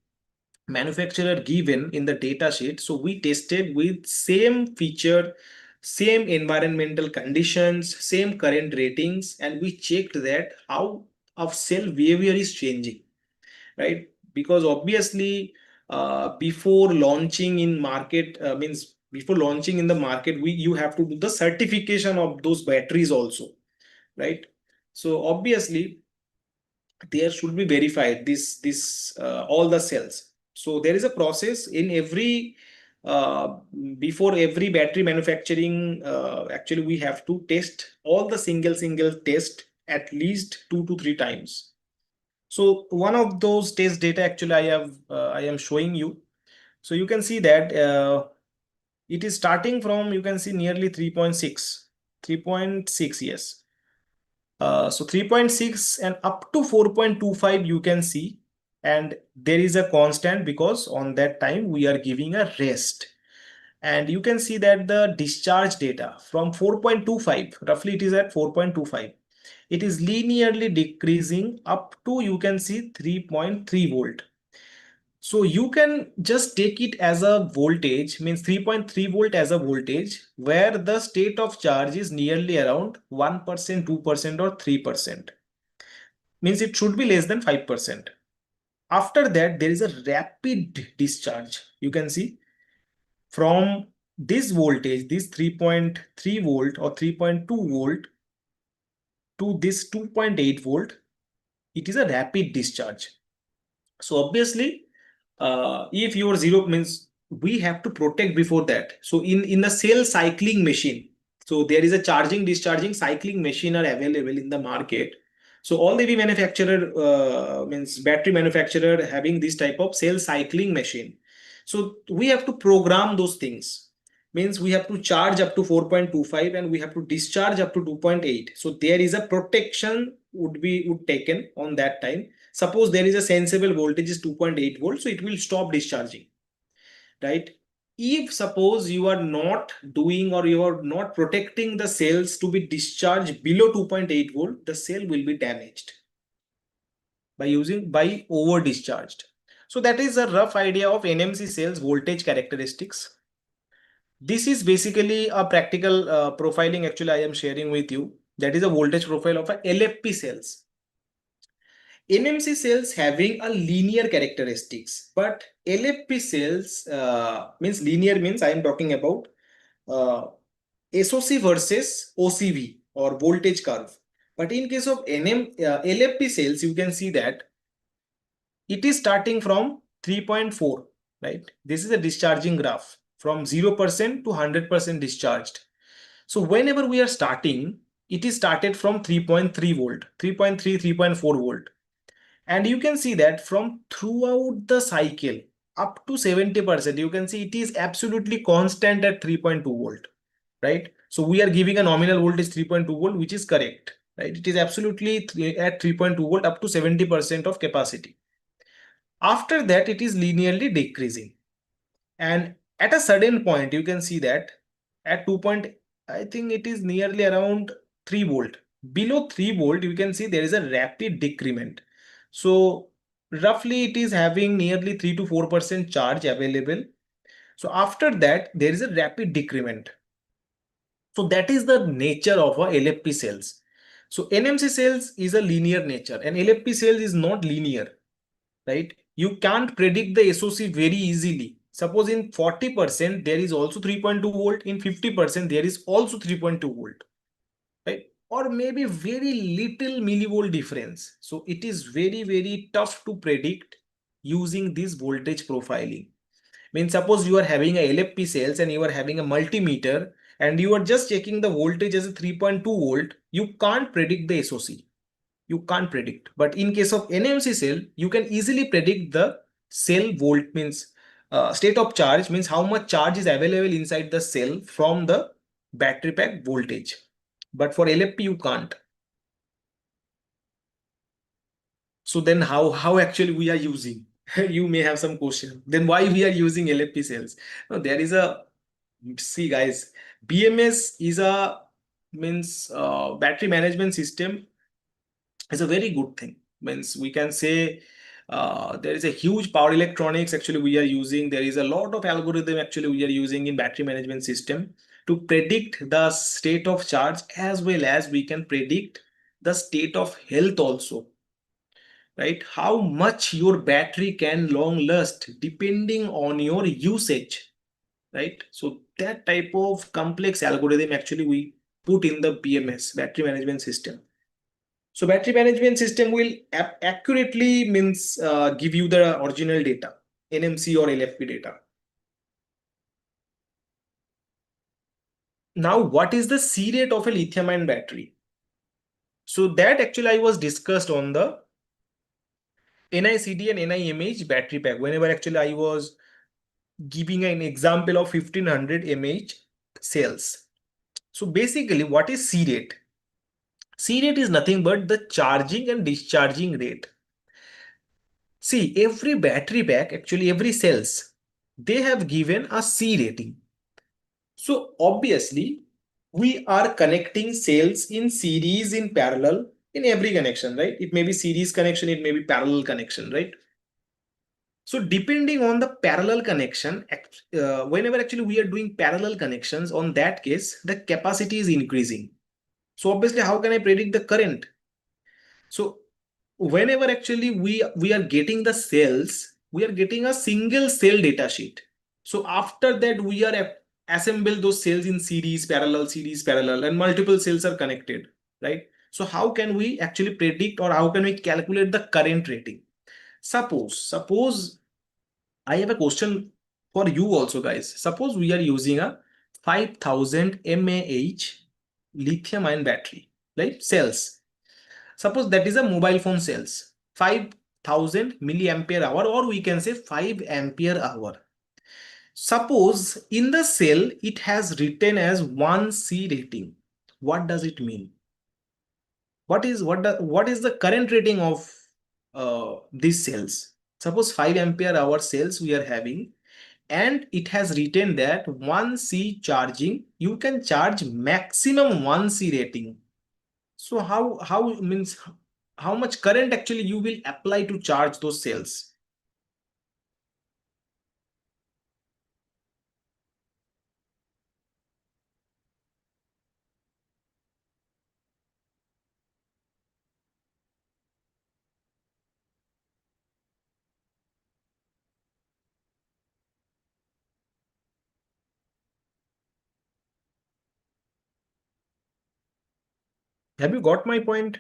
manufacturer given in the data sheet, so we tested with same feature, same environmental conditions, same current ratings, and we checked that how of cell behavior is changing, right? Because obviously before launching in market, means before launching in the market, we you have to do the certification of those batteries also, right? So obviously there should be verified this all the cells. So there is a process in every uh, before every battery manufacturing, actually we have to test all the single test at least 2 to 3 times. So one of those test data actually I am showing you. So you can see that it is starting from, you can see nearly 3.6, yes. So 3.6 and up to 4.25 you can see, and there is a constant because on that time we are giving a rest. And you can see that the discharge data from 4.25, roughly it is at 4.25, it is linearly decreasing up to, you can see, 3.3 volt. So you can just take it as a voltage, means 3.3 volt as a voltage, where the state of charge is nearly around 1%, 2%, or 3%. Means it should be less than 5%. After that, there is a rapid discharge. You can see from this voltage, this 3.3 volt or 3.2 volt to this 2.8 volt, it is a rapid discharge. So obviously, if your zero means we have to protect before that. So in the cell cycling machine, so there is a charging discharging cycling machine are available in the market. So all the EV manufacturer, means battery manufacturer, having this type of cell cycling machine. So we have to program those things. Means we have to charge up to 4.25 and we have to discharge up to 2.8. So there is a protection would taken on that time. Suppose there is a sensible voltage is 2.8 volts, so it will stop discharging, right? If suppose you are not doing or you are not protecting the cells to be discharged below 2.8 volt, the cell will be damaged by over discharged. So that is a rough idea of NMC cells voltage characteristics. This is basically a practical profiling actually I am sharing with you. That is a voltage profile of a LFP cells. NMC cells having a linear characteristics, but LFP cells, means linear means I am talking about uh, SOC versus OCV or voltage curve. But in case of LFP cells, you can see that it is starting from 3.4, right? This is a discharging graph from 0% to 100% discharged. So whenever we are starting, it is started from 3.3 volt, 3.3, 3.4 volt. And you can see that from throughout the cycle up to 70%, you can see it is absolutely constant at 3.2 volt, right? So we are giving a nominal voltage 3.2 volt, which is correct, right? It is absolutely at 3.2 volt up to 70% of capacity. After that, it is linearly decreasing. And at a certain point, you can see that at 2 point, I think it is nearly around 3 volt. Below 3 volt, you can see there is a rapid decrement. So roughly it is having nearly 3 to 4% charge available. So after that, there is a rapid decrement. So that is the nature of a LFP cells. So NMC cells is a linear nature and LFP cells is not linear, right? You can't predict the SOC very easily. Suppose in 40% there is also 3.2 volt, in 50% there is also 3.2 volt, right? Or maybe very little millivolt difference. So it is very, very tough to predict using this voltage profiling. Means suppose you are having a LFP cells and you are having a multimeter and you are just checking the voltage as a 3.2 volt, you can't predict the SOC. You can't predict. But in case of NMC cell, you can easily predict the cell volt, means state of charge, means how much charge is available inside the cell from the battery pack voltage. But for LFP, you can't. So then how actually we are using? You may have some question. Then why we are using LFP cells? No, there is a, see guys, BMS is a, means battery management system is a very good thing. Means we can say there is a huge power electronics actually we are using. There is a lot of algorithm actually we are using in battery management system to predict the state of charge, as well as we can predict the state of health also, right? How much your battery can long last depending on your usage, right? So that type of complex algorithm actually we put in the BMS, battery management system. So battery management system will accurately means give you the original data, NMC or LFP data. Now, what is the C rate of a lithium ion battery? So that actually I was discussed on the NICD and NIMH battery pack. Whenever actually I was giving an example of 1500 mAh cells. So basically, what is C rate? C rate is nothing but the charging and discharging rate. See, every battery pack, actually every cells, they have given a C rating. So obviously, we are connecting cells in series, in parallel, in every connection, right? It may be series connection, it may be parallel connection, right? So depending on the parallel connection, whenever actually we are doing parallel connections, on that case, the capacity is increasing. So obviously, how can I predict the current? So whenever actually we are getting the cells, we are getting a single cell data sheet. So after that, we are assemble those cells in series, parallel, and multiple cells are connected, right? So how can we actually predict, or how can we calculate the current rating? Suppose I have a question for you also, guys. Suppose we are using a 5000 mAh lithium ion battery, right? Cells. Suppose that is a mobile phone cells, 5000 milliampere hour, or we can say 5 ampere hour. Suppose in the cell it has written as 1C rating. What does it mean? What is the current rating of these cells? Suppose 5 ampere hour cells we are having, and it has written that 1C charging, you can charge maximum 1C rating. So how means how much current actually you will apply to charge those cells? Have you got my point?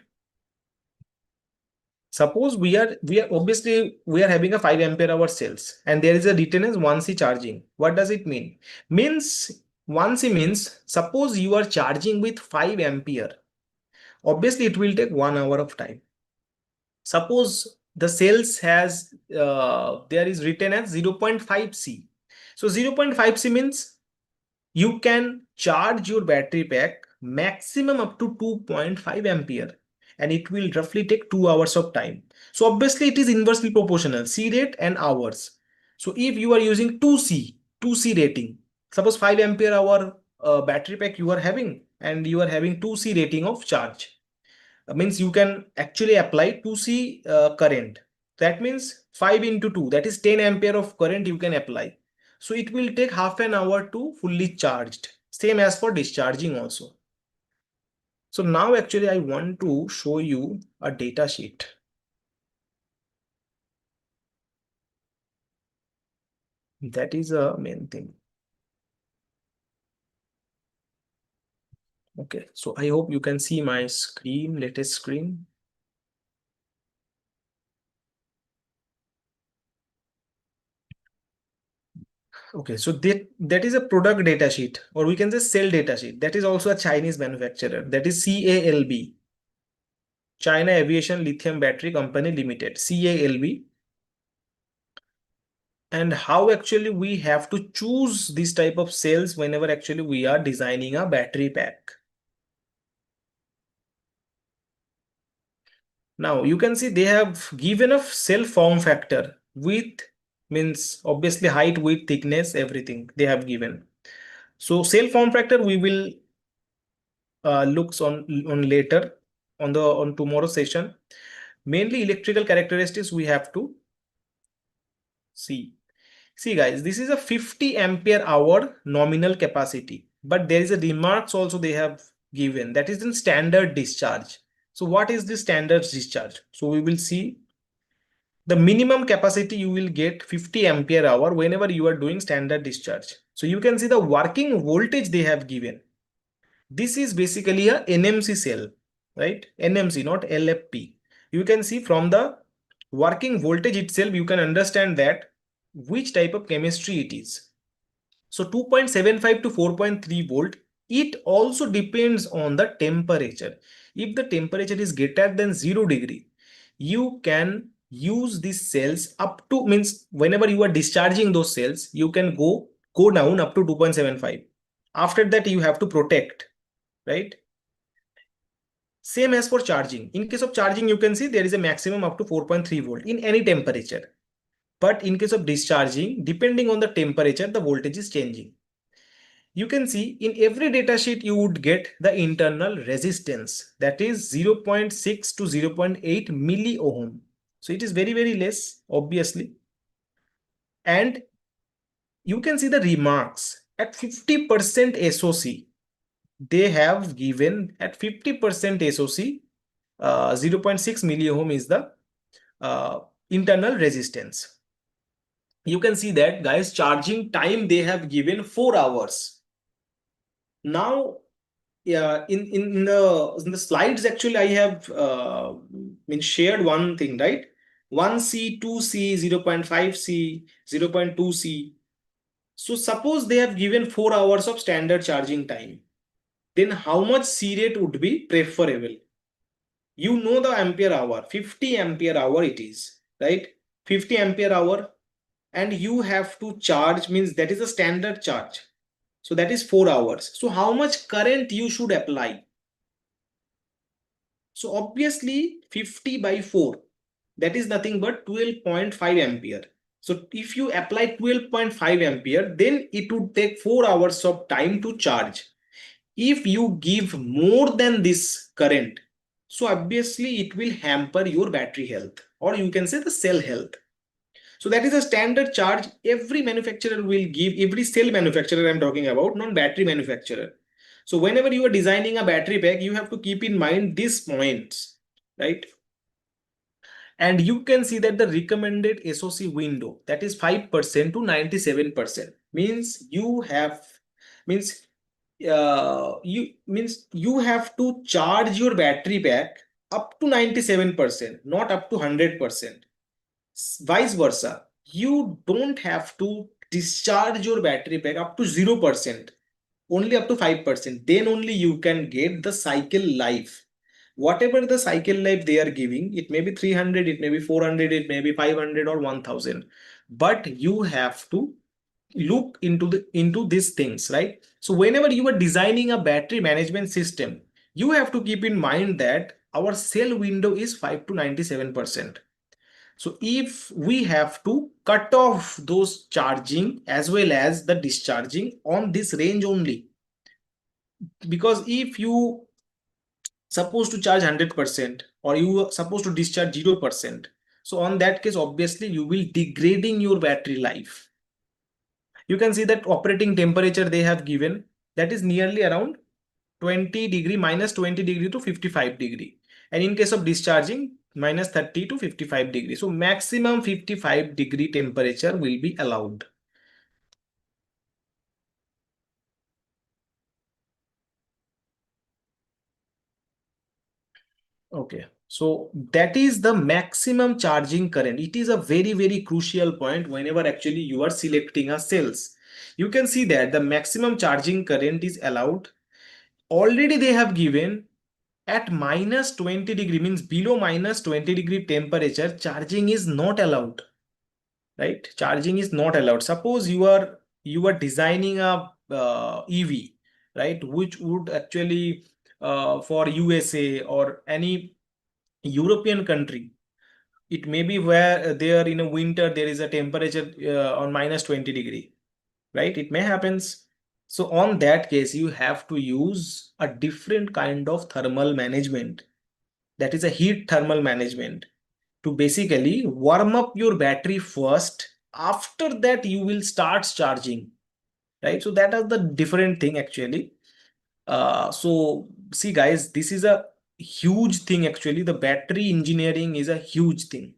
Suppose we are obviously we are having a 5 ampere hour cells, and there is a written as 1C charging. What does it mean? Means 1C means suppose you are charging with 5 ampere. Obviously it will take 1 hour of time. Suppose the cells has there is written as 0.5C. So 0.5C means you can charge your battery pack maximum up to 2.5 ampere, and it will roughly take 2 hours of time. So obviously it is inversely proportional, C rate and hours. So if you are using 2C rating, suppose 5 ampere hour battery pack you are having, and you are having 2C rating of charge, means you can actually apply 2C current. That means 5 into 2, that is 10 ampere of current you can apply. So it will take half an hour to fully charged. Same as for discharging also. So now actually I want to show you a data sheet. That is a main thing. Okay, so I hope you can see my screen, latest screen. Okay, so that is a product data sheet, or we can say cell data sheet. That is also a Chinese manufacturer. That is CALB, China Aviation Lithium Battery Company Limited, CALB. And how actually we have to choose this type of cells whenever actually we are designing a battery pack. Now you can see they have given a cell form factor, width means obviously height, width, thickness, everything they have given. So cell form factor we will looks on later on tomorrow's session. Mainly electrical characteristics we have to see. See guys, this is a 50 ampere hour nominal capacity, but there is a remarks also they have given, that is in standard discharge. So what is the standard discharge? So we will see the minimum capacity you will get 50 ampere hour whenever you are doing standard discharge. So you can see the working voltage they have given. This is basically a NMC cell, right? NMC, not LFP. You can see from the working voltage itself, you can understand that which type of chemistry it is. So 2.75 to 4.3 volt. It also depends on the temperature. If the temperature is greater than 0 degree, you can use these cells up to, means whenever you are discharging those cells, you can go down up to 2.75. After that, you have to protect, right? Same as for charging. In case of charging, you can see there is a maximum up to 4.3 volt in any temperature. But in case of discharging, depending on the temperature, the voltage is changing. You can see in every data sheet you would get the internal resistance, that is 0.6 to 0.8 milliohm. So it is very less, obviously. And you can see the remarks at 50% SOC. They have given at 50% SOC 0.6 milliohm is the internal resistance. You can see that guys, charging time they have given 4 hours. Now in the slides actually I have shared one thing, right? 1C, 2C, 0.5C, 0.2C. So suppose they have given 4 hours of standard charging time, then how much C rate would be preferable? You know the ampere hour, 50 ampere hour it is, right? 50 ampere hour, and you have to charge, means that is a standard charge. So that is 4 hours. So how much current you should apply? So obviously 50 by 4, that is nothing but 12.5 ampere. So if you apply 12.5 ampere, then it would take 4 hours of time to charge. If you give more than this current, so obviously it will hamper your battery health, or you can say the cell health. So that is a standard charge every manufacturer will give, every cell manufacturer I'm talking about, not battery manufacturer. So whenever you are designing a battery pack, you have to keep in mind these points, right? And you can see that the recommended SOC window, that is 5% to 97%, means you have, means you have to charge your battery pack up to 97%, not up to 100%. Vice versa, you don't have to discharge your battery pack up to 0%, only up to 5%. Then only you can get the cycle life. Whatever the cycle life they are giving, it may be 300, it may be 400, it may be 500 or 1000. But you have to look into these things, right? So whenever you are designing a battery management system, you have to keep in mind that our cell window is 5 to 97%. So if we have to cut off those charging as well as the discharging on this range only, because if you supposed to charge 100% or you are supposed to discharge 0%, so on that case obviously you will degrading your battery life. You can see that operating temperature they have given, that is nearly around 20 degree, minus 20 degree to 55 degree, and in case of discharging minus 30 to 55 degree. So maximum 55 degree temperature will be allowed. Okay, so that is the maximum charging current. It is a very crucial point whenever actually you are selecting a cells. you can see that the maximum charging current is allowed. Already they have given at minus 20 degree, means below minus 20 degree temperature, charging is not allowed, right? Charging is not allowed. Suppose you are designing a EV, right, which would actually for USA or any European country, it may be where there in a winter there is a temperature on minus 20 degree, right? It may happens. So on that case, you have to use a different kind of thermal management, that is a heat thermal management, to basically warm up your battery first. After that you will start charging, right? So that is the different thing actually. So see guys, this is a huge thing actually. The battery engineering is a huge thing,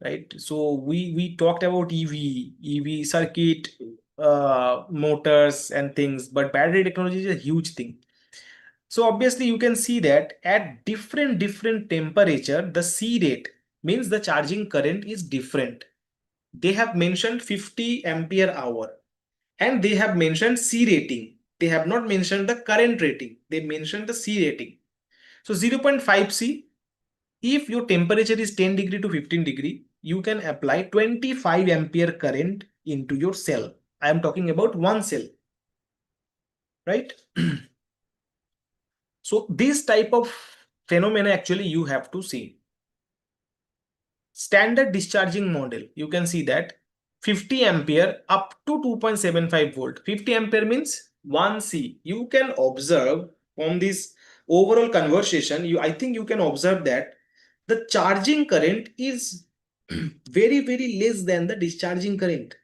right? So we talked about EV circuit, motors and things, but battery technology is a huge thing. So obviously you can see that at different temperature, the C rate, means the charging current, is different. They have mentioned 50 ampere hour and they have mentioned C rating. They have not mentioned the current rating. They mentioned the C rating. So 0.5 C, if your temperature is 10 degree to 15 degree, you can apply 25 ampere current into your cell. I am talking about one cell, right? So this type of phenomena actually you have to see. Standard discharging model, you can see that 50 ampere up to 2.75 volt. 50 ampere means 1C. You can observe from this overall conversation, I think you can observe that the charging current is very less than the discharging current,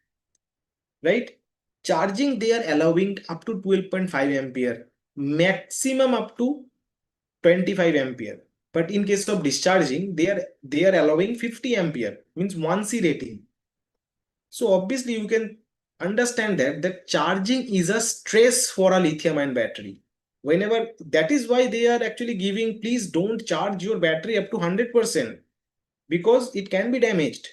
right? Charging they are allowing up to 12.5 ampere, maximum up to 25 ampere. But in case of discharging, they are allowing 50 ampere, means 1C rating. So obviously you can understand that charging is a stress for a lithium ion battery. Whenever, that is why they are actually giving, please don't charge your battery up to 100% because it can be damaged,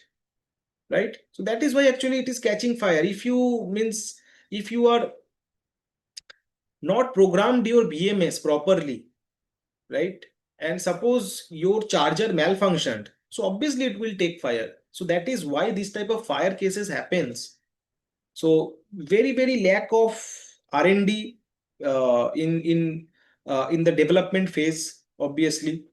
right? So that is why actually it is catching fire. If you are not programmed your BMS properly, right, and suppose your charger malfunctioned, so obviously it will take fire. So that is why this type of fire cases happens. So very lack of R&D in the development phase, obviously.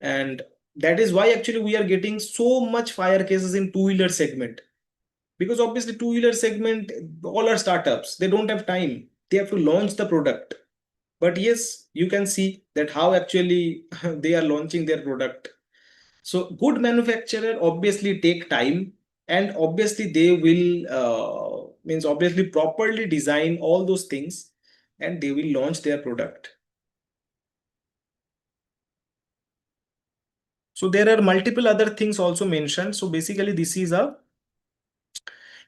And that is why actually we are getting so much fire cases in two-wheeler segment, because obviously two-wheeler segment, all are startups, they don't have time, they have to launch the product. But yes, you can see that how actually they are launching their product. So good manufacturer obviously take time, and obviously they will means obviously properly design all those things, and they will launch their product. So there are multiple other things also mentioned. So basically this is a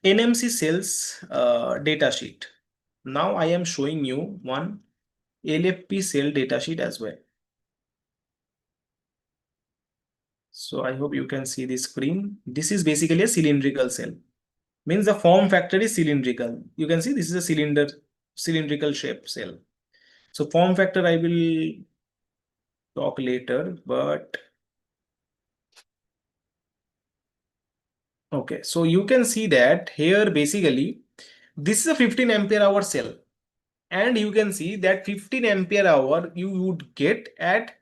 NMC cells data sheet. Now I am showing you one LFP cell datasheet as well. So I hope you can see the screen. This is basically a cylindrical cell. Means the form factor is cylindrical. You can see this is a cylindrical shape cell. So form factor I will talk later, but okay. So you can see that here basically this is a 15 ampere hour cell. And you can see that 15 ampere hour you would get at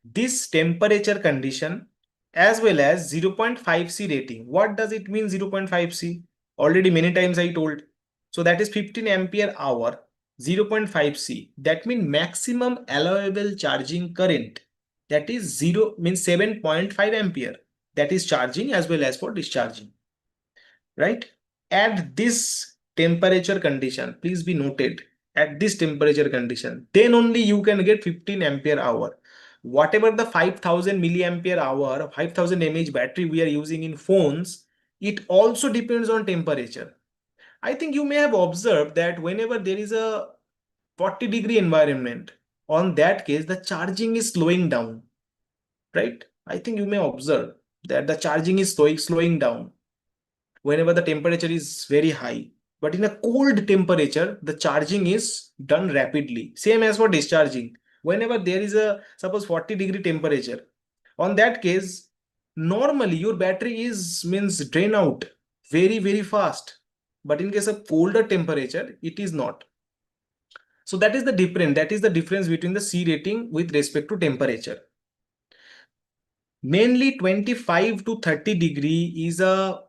this temperature condition as well as 0.5 C rating. What does it mean 0.5 C? Already many times I told. So that is 15 ampere hour, 0.5 C. That means maximum allowable charging current. That is 0 means 7.5 ampere. That is charging as well as for discharging. Right? At this temperature condition, please be noted, at this temperature condition, then only you can get 15 ampere hour. Whatever the 5000 milliampere hour, 5000 mAh battery we are using in phones, it also depends on temperature. I think you may have observed that whenever there is a 40-degree environment, on that case, the charging is slowing down, right? I think you may observe that the charging is slowing down whenever the temperature is very high. but in a cold temperature, the charging is done rapidly. Same as for discharging. Whenever there is a suppose 40-degree temperature, on that case, normally your battery is means drain out very fast. But in case of colder temperature, it is not. So that is the difference. That is the difference between the C rating with respect to temperature. Mainly 25 to 30 degree is a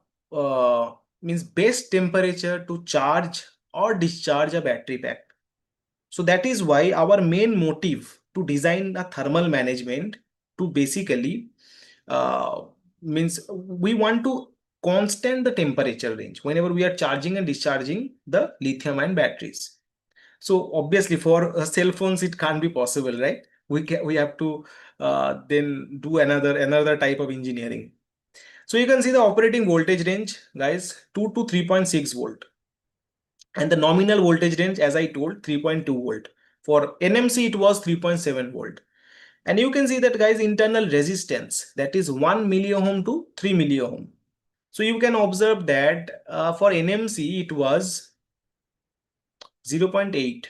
means best temperature to charge or discharge a battery pack. So that is why our main motive to design a thermal management to basically means we want to constant the temperature range whenever we are charging and discharging the lithium ion batteries. So obviously for cell phones it can't be possible, right? We have to then do another type of engineering. So you can see the operating voltage range, guys, 2 to 3.6 volt, and the nominal voltage range, as I told, 3.2 volt. For NMC it was 3.7 volt, and you can see that, guys, internal resistance, that is 1 milliohm to 3 milliohm. So you can observe that for NMC it was 0.8,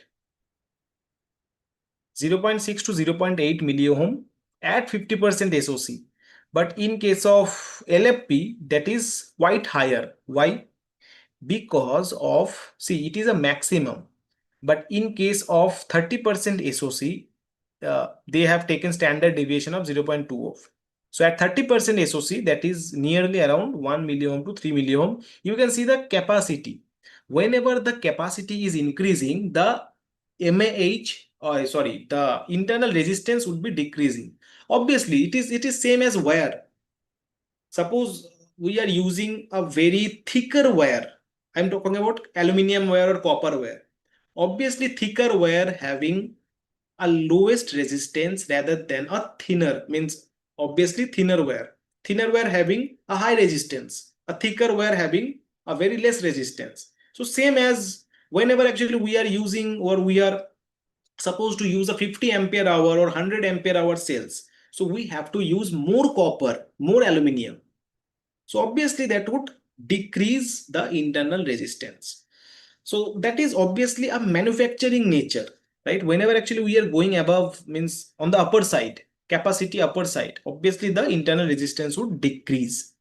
0.6 to 0.8 milliohm at 50% SOC. But in case of LFP, that is quite higher. Why? Because of, see, it is a maximum. But in case of 30% SOC, they have taken standard deviation of 0.2 of. So at 30% SOC, that is nearly around 1 milliohm to 3 milliohm, you can see the capacity. Whenever the capacity is increasing, the the internal resistance would be decreasing. Obviously, it is same as wire. Suppose we are using a very thicker wire. I'm talking about aluminium wire or copper wire. Obviously, thicker wire having a lowest resistance rather than a thinner, means obviously thinner wire. Thinner wire having a high resistance, a thicker wire having a very less resistance. So same as whenever actually we are using or we are supposed to use a 50 ampere hour or 100 ampere hour cells. So we have to use more copper, more aluminium. So obviously that would decrease the internal resistance. So that is obviously a manufacturing nature, right? Whenever actually we are going above, means on the upper side, capacity upper side, obviously the internal resistance would decrease.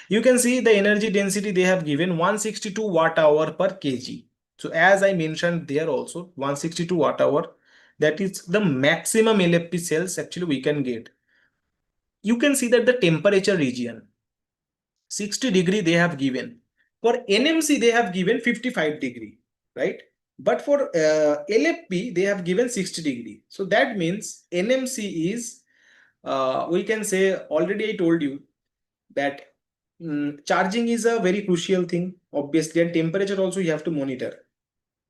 You can see the energy density they have given 162 watt hour per kg. So as I mentioned there also 162 watt hour, that is the maximum LFP cells actually we can get. You can see that the temperature region 60 degree they have given. For NMC they have given 55 degree, right? But for LFP they have given 60 degree. So that means NMC is we can say, already I told you that charging is a very crucial thing, obviously, and temperature also you have to monitor.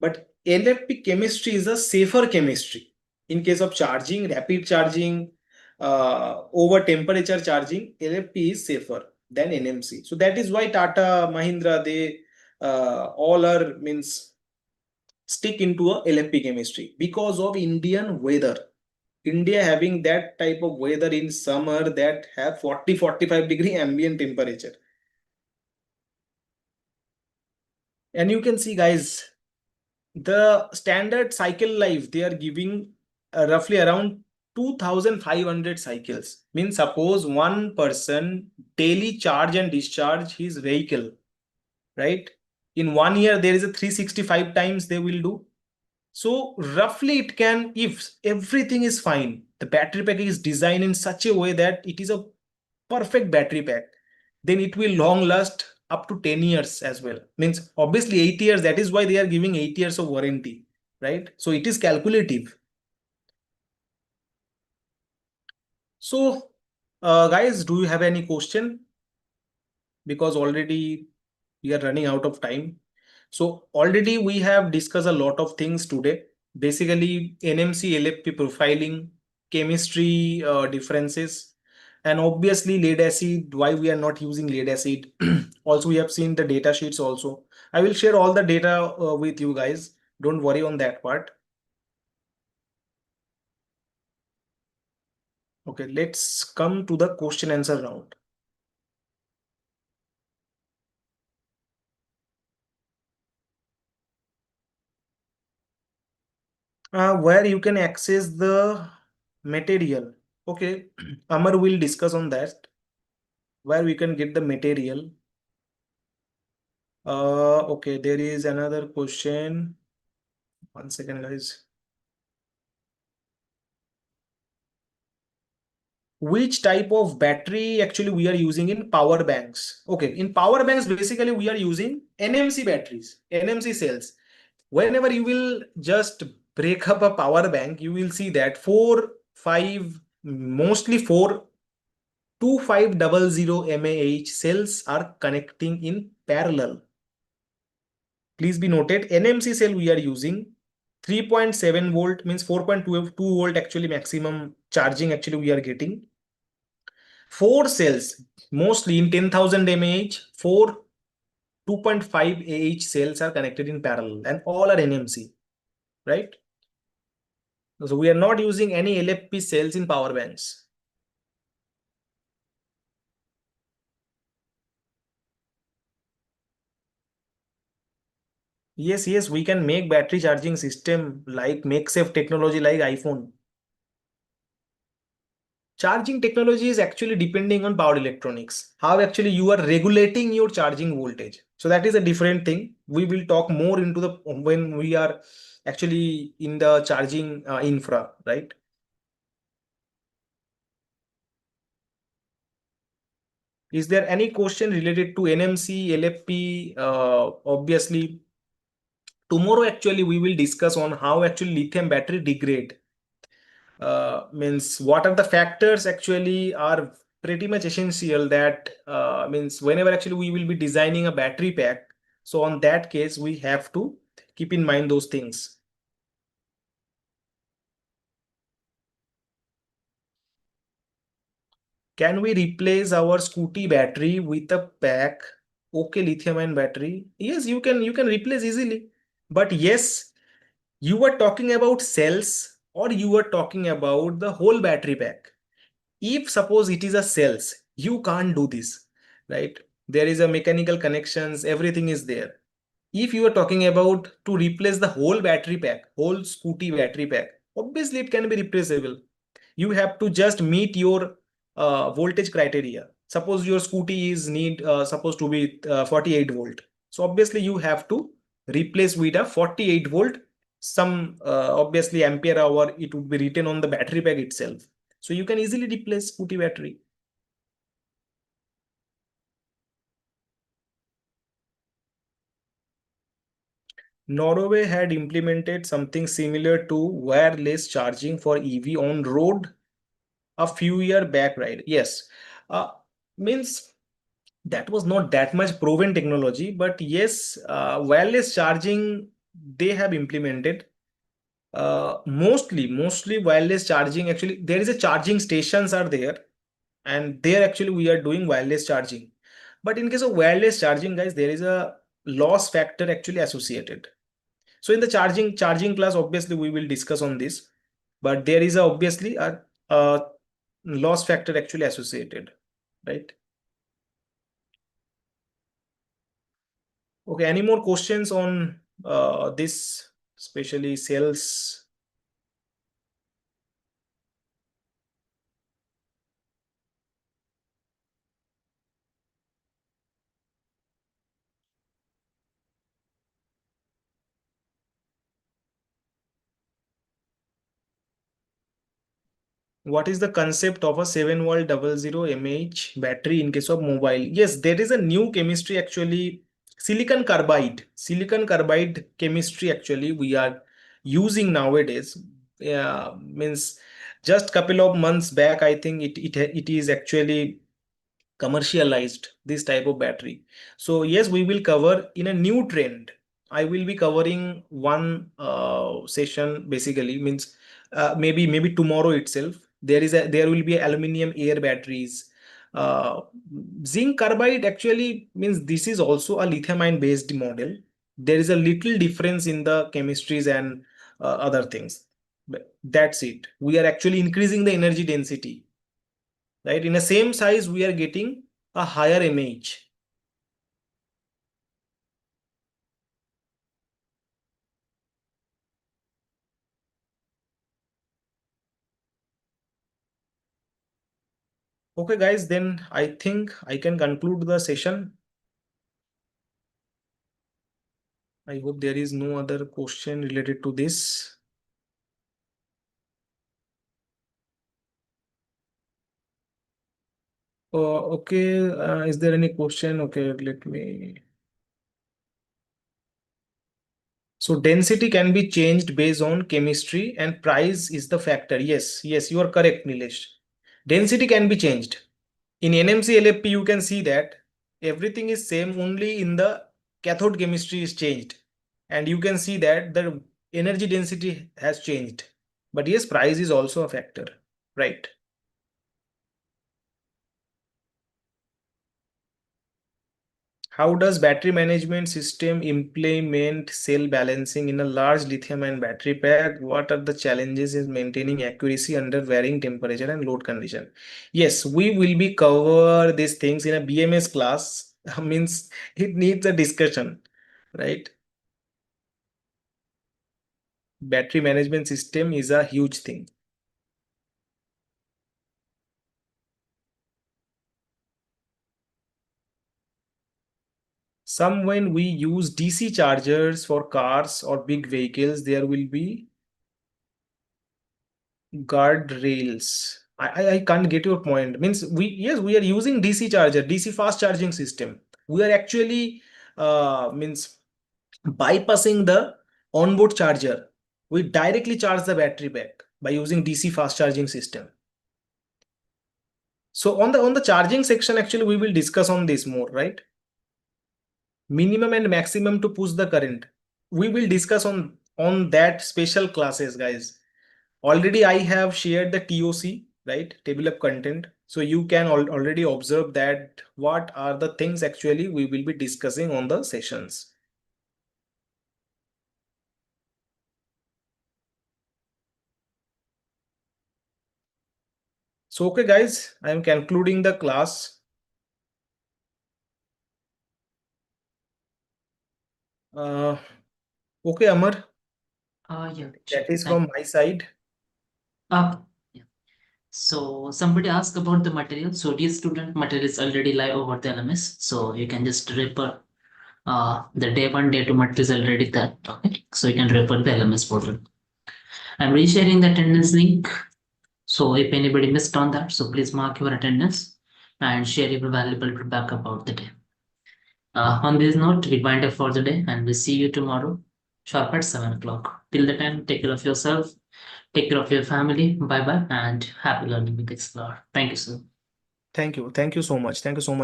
But LFP chemistry is a safer chemistry. In case of charging, rapid charging, over temperature charging, LFP is safer than NMC. So that is why Tata, Mahindra, they all are means stick into a LFP chemistry because of Indian weather. India having that type of weather in summer that have 40-45 degree ambient temperature. And you can see, guys, the standard cycle life they are giving roughly around 2500 cycles. Means suppose one person daily charge and discharge his vehicle, right? In 1 year there is a 365 times they will do. So roughly it can, if everything is fine, the battery pack is designed in such a way that it is a perfect battery pack, then it will long last up to 10 years as well. Means obviously 8 years, that is why they are giving 8 years of warranty, right? So it is calculative. So guys, do you have any question? Because already we are running out of time. So already we have discussed a lot of things today. Basically NMC LFP profiling, chemistry differences, and obviously lead acid, why we are not using lead acid. Also we have seen the data sheets also. I will share all the data with you guys. Don't worry on that part. Okay, let's come to the question answer round. where you can access the material. Okay, Amar will discuss on that, where we can get the material. Okay, there is another question. One second, guys. Which type of battery actually we are using in power banks? Okay, in power banks, basically we are using NMC batteries, NMC cells. Whenever you will just break up a power bank, you will see that mostly four 2500 mAh cells are connecting in parallel. Please be noted, NMC cell we are using 3.7 volt, means 4.2 volt actually maximum charging actually we are getting. Four cells, mostly in 10,000 mAh, four 2.5 AH cells are connected in parallel and all are NMC, right? So we are not using any LFP cells in power banks. Yes, we can make battery charging system like MakeSafe technology like iPhone. Charging technology is actually depending on power electronics. How actually you are regulating your charging voltage. So that is a different thing. We will talk more into the when we are actually in the charging infra, right? Is there any question related to NMC, LFP? Obviously, tomorrow actually we will discuss on how actually lithium battery degrade. Means what are the factors actually are pretty much essential that means whenever actually we will be designing a battery pack. So on that case, we have to keep in mind those things. Can we replace our scooty battery with a pack? Okay, lithium ion battery. Yes, you can replace easily. But yes, you were talking about cells or you were talking about the whole battery pack. If suppose it is a cells, you can't do this, right? There is a mechanical connections, everything is there. If you are talking about to replace the whole battery pack, whole scooty battery pack, obviously it can be replaceable. You have to just meet your voltage criteria. Suppose your scooty is need supposed to be 48 volt. So obviously you have to replace with a 48 volt. Some obviously ampere hour it would be written on the battery pack itself. So you can easily replace scooty battery. Norway had implemented something similar to wireless charging for EV on road a few year back, right? Yes. Means that was not that much proven technology, but yes, wireless charging they have implemented. Mostly wireless charging. Actually, there is a charging stations are there, and there actually we are doing wireless charging. But in case of wireless charging, guys, there is a loss factor actually associated. So in the charging class, obviously we will discuss on this, but there is obviously a loss factor actually associated, right? Okay, any more questions on this, especially cells? What is the concept of a 7 volt 00 mAh battery in case of mobile? Yes, there is a new chemistry actually, silicon carbide chemistry actually we are using nowadays. Yeah, means just couple of months back, I think it is actually commercialized this type of battery. So yes, we will cover in a new trend. I will be covering one session basically, means maybe tomorrow itself. There will be aluminum air batteries. uh, Zinc carbide actually means this is also a lithium ion based model. There is a little difference in the chemistries and other things, but that's it. We are actually increasing the energy density, right? In the same size we are getting a higher image. Okay, guys, then I think I can conclude the session. I hope there is no other question related to this. Okay, is there any question? Okay, let me. So density can be changed based on chemistry and price is the factor. Yes, yes, you are correct, Nilesh. Density can be changed. In NMC LFP, you can see that everything is same, only in the cathode chemistry is changed. And you can see that the energy density has changed. But yes, price is also a factor, right? How does battery management system implement cell balancing in a large lithium-ion battery pack? What are the challenges in maintaining accuracy under varying temperature and load condition? Yes, we will be cover these things in a BMS class. Means it needs a discussion, right? Battery management system is a huge thing. Some when we use DC chargers for cars or big vehicles, there will be guardrails. I can't get your point. Means we, yes, we are using DC charger, DC fast charging system. We are actually means bypassing the onboard charger. We directly charge the battery back by using DC fast charging system. So on the charging section, actually we will discuss on this more, right? Minimum and maximum to push the current. We will discuss on that special classes, guys. Already I have shared the TOC, right? Table of content. So you can already observe that what are the things actually we will be discussing on the sessions. So, okay, guys, I am concluding the class. Okay, Amar. Yeah, That is thank from my side. yeah. So somebody asked about the material. So dear student, material is already live over the LMS. So you can just refer the day one, day two material is already there. Okay. So you can refer the LMS portal. I'm resharing the attendance link. So if anybody missed on that, so please mark your attendance and share your valuable feedback about the day. On this note, we wind up for the day and we see you tomorrow sharp at 7 o'clock. Till the time, take care of yourself, take care of your family. Bye bye and happy learning with Explore. Thank you, sir. Thank you. Thank you so much. Thank you so much.